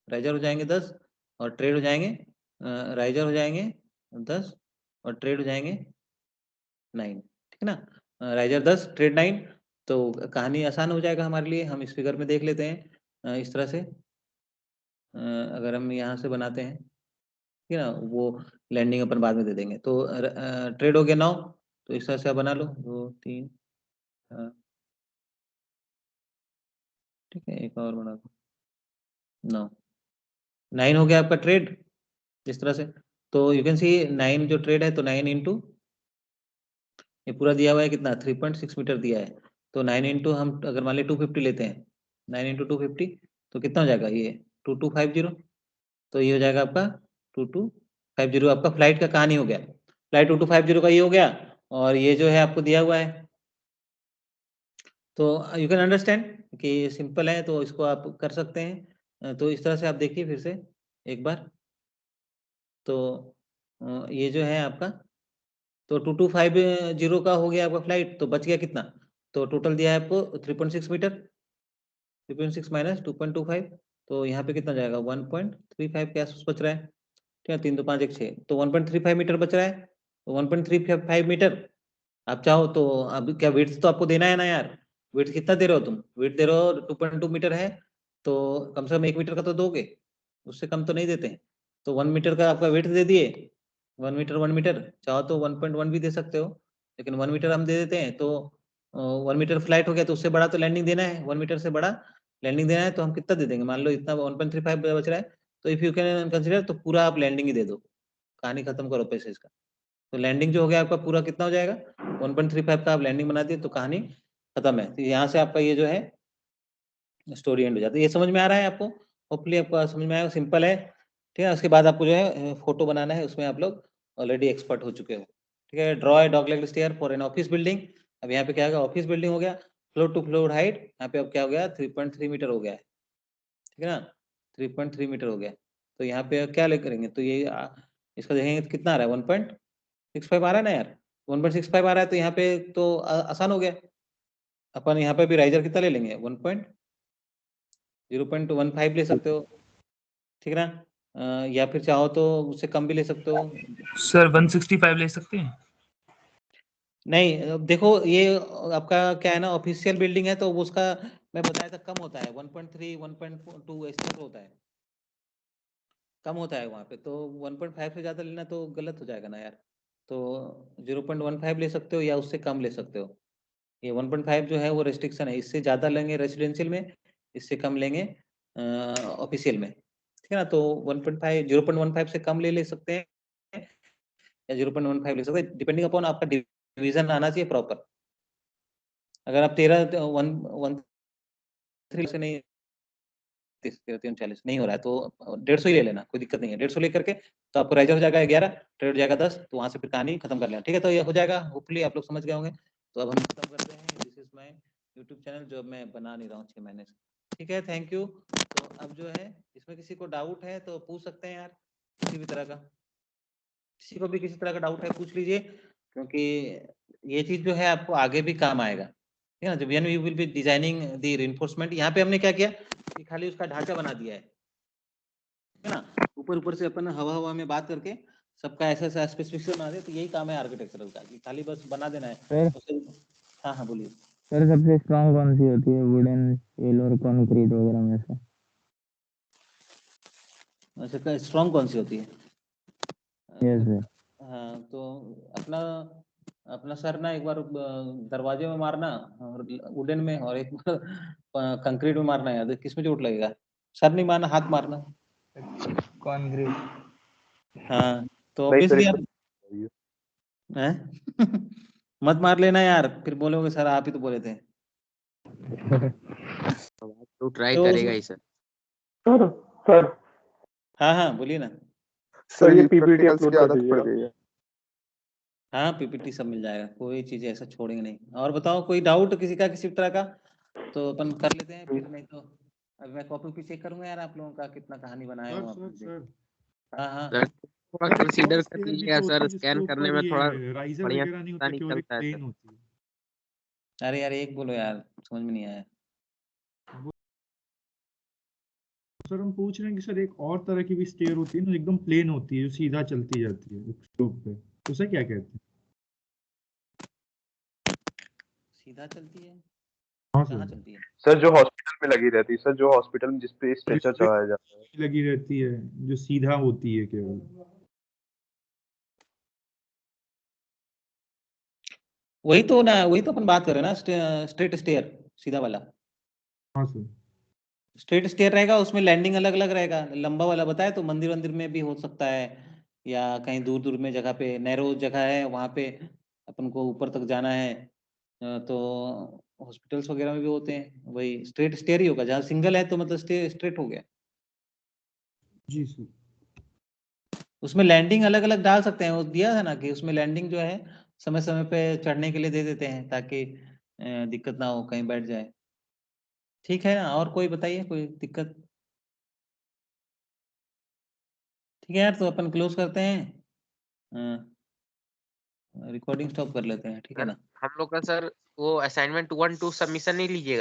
राइजर हो जाएंगे 10, और ट्रेड हो जाएंगे राइजर हो जाएंगे 10 और ट्रेड हो जाएंगे 9, ठीक है ना। राइजर 10 ट्रेड 9, तो कहानी आसान हो जाएगा हमारे लिए। हम इस फिगर में देख लेते हैं इस तरह से। अगर हम यहाँ से बनाते हैं, ठीक है ना, वो लैंडिंग अपन बाद में दे देंगे। तो ट्रेड हो गया 9, तो इस तरह से आप बना लो 2 3, ठीक है, एक और बना दो 9, 9 हो गया आपका ट्रेड इस तरह से। तो यू कैन सी 9 जो ट्रेड है, तो 9 इंटू ये पूरा दिया हुआ है कितना 3.6 मीटर दिया है, तो 9 इंटू हम अगर मान ली 250 लेते हैं, 9 इंटू 250 तो कितना हो जाएगा ये 2250, तो ये हो जाएगा आपका 2250। आपका फ्लाइट का कहानी हो गया, फ्लाइट 2250 का ये हो गया। और ये जो है आपको दिया हुआ है, तो यू कैन अंडरस्टैंड कि सिंपल है, तो इसको आप कर सकते हैं। तो इस तरह से आप देखिए फिर से एक बार। तो ये जो है आपका, तो 2250 का हो गया आपका फ्लाइट, तो बच गया कितना, तो टोटल दिया है आपको 3.6 मीटर, 3.6 माइनस 2.25, तो यहाँ पे कितना जाएगा 1.35 के आसपास बच रहा है, ठीक है। 3 2 5 1 6, तो 1.35 मीटर बच रहा है। तो 1.35 मीटर आप चाहो तो, अब क्या विड्थ तो आपको देना है ना यार, विड्थ कितना दे रहे हो तुम, विड्थ दे रहे हो 2.2 मीटर है, तो कम से कम 1 मीटर का तो दोगे, उससे कम तो नहीं देते हैं। तो 1 मीटर का आपका विड्थ दे दिए, 1 मीटर चाहो तो 1.1 भी दे सकते हो, लेकिन 1 मीटर हम दे देते हैं। तो 1 मीटर फ्लाइट हो गया, तो उससे बड़ा तो लैंडिंग देना है, 1 मीटर से बड़ा लैंडिंग देना है, तो हम कितना दे देंगे, मान लो इतना 1.35 बच रहा है, तो इफ यू कैन कंसिडर, तो पूरा आप लैंडिंग ही दे दो, कहानी खत्म करो पैसेज का। तो लैंडिंग जो हो गया आपका पूरा कितना हो जाएगा 1.35 का आप लैंडिंग बना दिए, तो कहानी खत्म है। तो यहाँ से आपका ये जो है स्टोरी एंड हो जाती है। ये समझ में आ रहा है आपको, होपफुली आपको समझ में आया, सिंपल है। ठीक है, उसके बाद आपको जो है फोटो बनाना है, उसमें आप लोग ऑलरेडी एक्सपर्ट हो चुके हो। ठीक है, draw a dog leg stair for an office building. अब यहाँ पे क्या होगा, ऑफिस बिल्डिंग हो गया, फ्लोर टू फ्लोर हाइट यहाँ पे अब क्या हो गया 3.3 मीटर हो गया है। ठीक है ना, 3.3 मीटर हो गया। तो यहाँ पे क्या ले करेंगे, तो ये इसका देखेंगे तो कितना आ रहा है 1.65 आ रहा है ना यार, 1.65 आ रहा है, तो यहाँ पे तो आसान हो गया। अपन यहाँ पे भी राइजर कितना ले लेंगे 0.15 ले सकते हो। ठीक है ना, या फिर चाहो तो उससे कम भी ले सकते हो। सर 165 ले सकते हैं? नहीं देखो ये आपका क्या है ना, ऑफिशियल बिल्डिंग है तो वो उसका मैं बताया था कम होता है 1.3 1.2 ऐसे तो होता है, कम होता है वहाँ पे। तो 1.5 से ज्यादा लेना तो गलत हो जाएगा ना यार। तो 0.15 ले सकते हो या उससे कम ले सकते हो। ये 1.5 जो है वो रेस्ट्रिक्शन है, इससे ज्यादा लेंगे रेसिडेंशियल में, इससे कम लेंगे ऑफिशियल में। ठीक है ना, तो 1.5 0.15 से कम ले सकते हैं या 0.15 ले सकते हैं, डिपेंडिंग अपॉन आपका डिवीजन आना चाहिए प्रॉपर। अगर आप 13 से नहीं 39 नहीं हो रहा है तो 150 ही ले लेना, कोई दिक्कत नहीं है। 150 लेकर के तो आपको राइजर हो जाएगा 11, ट्रेड हो जाएगा 10, तो वहां से फिर कहानी खत्म कर लेना। ठीक है, तो ये हो जाएगा, होपफुली आप लोग समझ गए होंगे। तो अब हम खत्म करते हैं, this is my YouTube channel जो मैं बना नहीं रहा हूँ 6 महीने से। ठीक है, थैंक यू। तो अब जो है इसमें किसी को डाउट है तो पूछ सकते हैं यार, किसी भी तरह का, किसी को भी किसी तरह का डाउट है पूछ लीजिए, क्योंकि ये चीज जो है आपको आगे भी काम आएगा। ठीक है ना, जब when we will be designing the reinforcement, यहाँ पे हमने क्या किया कि खाली उसका ढांचा बना दिया है। ठीक है ना, ऊपर ऊपर से अपन हवा हवा में बात करके सबका ऐसा ऐसा स्पेसिफिकेशन बना दे, तो यही काम है आर्किटेक्चरल का, कि खाली बस बना देना है। हाँ हाँ बोलिए सर सबसे स्ट्रॉन्ग कौन सी होती है, वुडन, स्टील और कंक्रीट वगैरह में से? अच्छा, स्ट्रॉन्ग कौन सी होती है? Yes sir. हाँ तो अपना अपना सर ना एक बार दरवाजे में मारना और वुडन में, और एक बार कंक्रीट में मारना है, किस में चोट लगेगा? सर नहीं मारना, हाथ मारना। कंक्रीट। हाँ तो नहीं सर, ऑब्वियसली आप हैं? मत मार लेना यार, फिर बोलोगे सर आप ही तो बोले थे। तो ट्राई तो करेगा ही सर। सर सर हाँ हाँ बोलिए ना। सर ये पीपीटी प्रैक्टिकल्स अपलोड की कर आदत पड़ दीजिएगा। गई है। हाँ पीपीटी सब मिल जाएगा, कोई चीज ऐसा छोड़ेंगे नहीं। और बताओ कोई डाउट किसी का किसी तरह का, तो अपन कर लेते हैं, फिर नहीं तो अभी मैं कॉपी पे चेक करूंगा यार आप लोगों का कितना कहानी बनाए हो आप लोग। हाँ हाँ सर थोड़ा सर एक कंसीडर क्रॉस कर टेयर भी लीजिएगा तो होती सर, है जिसके स्कैन करने ऊपर में थोड़ा ये राइजर बढ़िया वगैरह नहीं पता होता, केवल एक निकलता है प्लेन सर। होती है। अरे यार एक बोलो यार, समझ में नहीं आया। सर हम पूछ रहे हैं कि सर एक और तरह की भी स्टेयर होती है ना, एकदम प्लेन होती है जो सीधा चलती जाती है एक स्लोप पे, तो उसे क्या कहते हैं? सीधा चलती है? हाँ कहाँ सर, चलती है? सर जो हॉस्पिटल में लगी रहती है, सर जो हॉस्पिटल में जिसपे स्ट्रेचर चढ़ाया जाता है। लगी रहती है जो सीधा होती है केवल। वही तो ना, वही तो अपन बात कर रहे हैं ना, स्ट्रेट स्टेयर, सीधा वाला हाँ सर। स्ट्रेट स्टेयर रहेगा, उसमें लैंडिंग अलग अलग रहेगा। लंबा वाला बताए तो मंदिर वंदिर में भी हो सकता है, या कहीं दूर दूर में जगह पे नैरो जगह है वहां पे अपन को ऊपर तक जाना है, तो हॉस्पिटल्स वगैरह में भी होते हैं। वही स्ट्रेट स्टेयर ही होगा, जहाँ सिंगल है तो मतलब स्ट्रेट हो गया। जी सर। उसमें लैंडिंग अलग अलग डाल सकते हैं, वो दिया है ना कि उसमें लैंडिंग जो है समय समय पे चढ़ने के लिए दे देते हैं, ताकि दिक्कत ना हो कहीं बैठ जाए। ठीक है ना, और कोई बताइए कोई दिक्कत? ठीक है यार, तो अपन क्लोज करते हैं, रिकॉर्डिंग स्टॉप कर लेते हैं, ठीक है सर ना। हम लोग का सर वो असाइनमेंट 1-2 सबमिशन नहीं लीजिएगा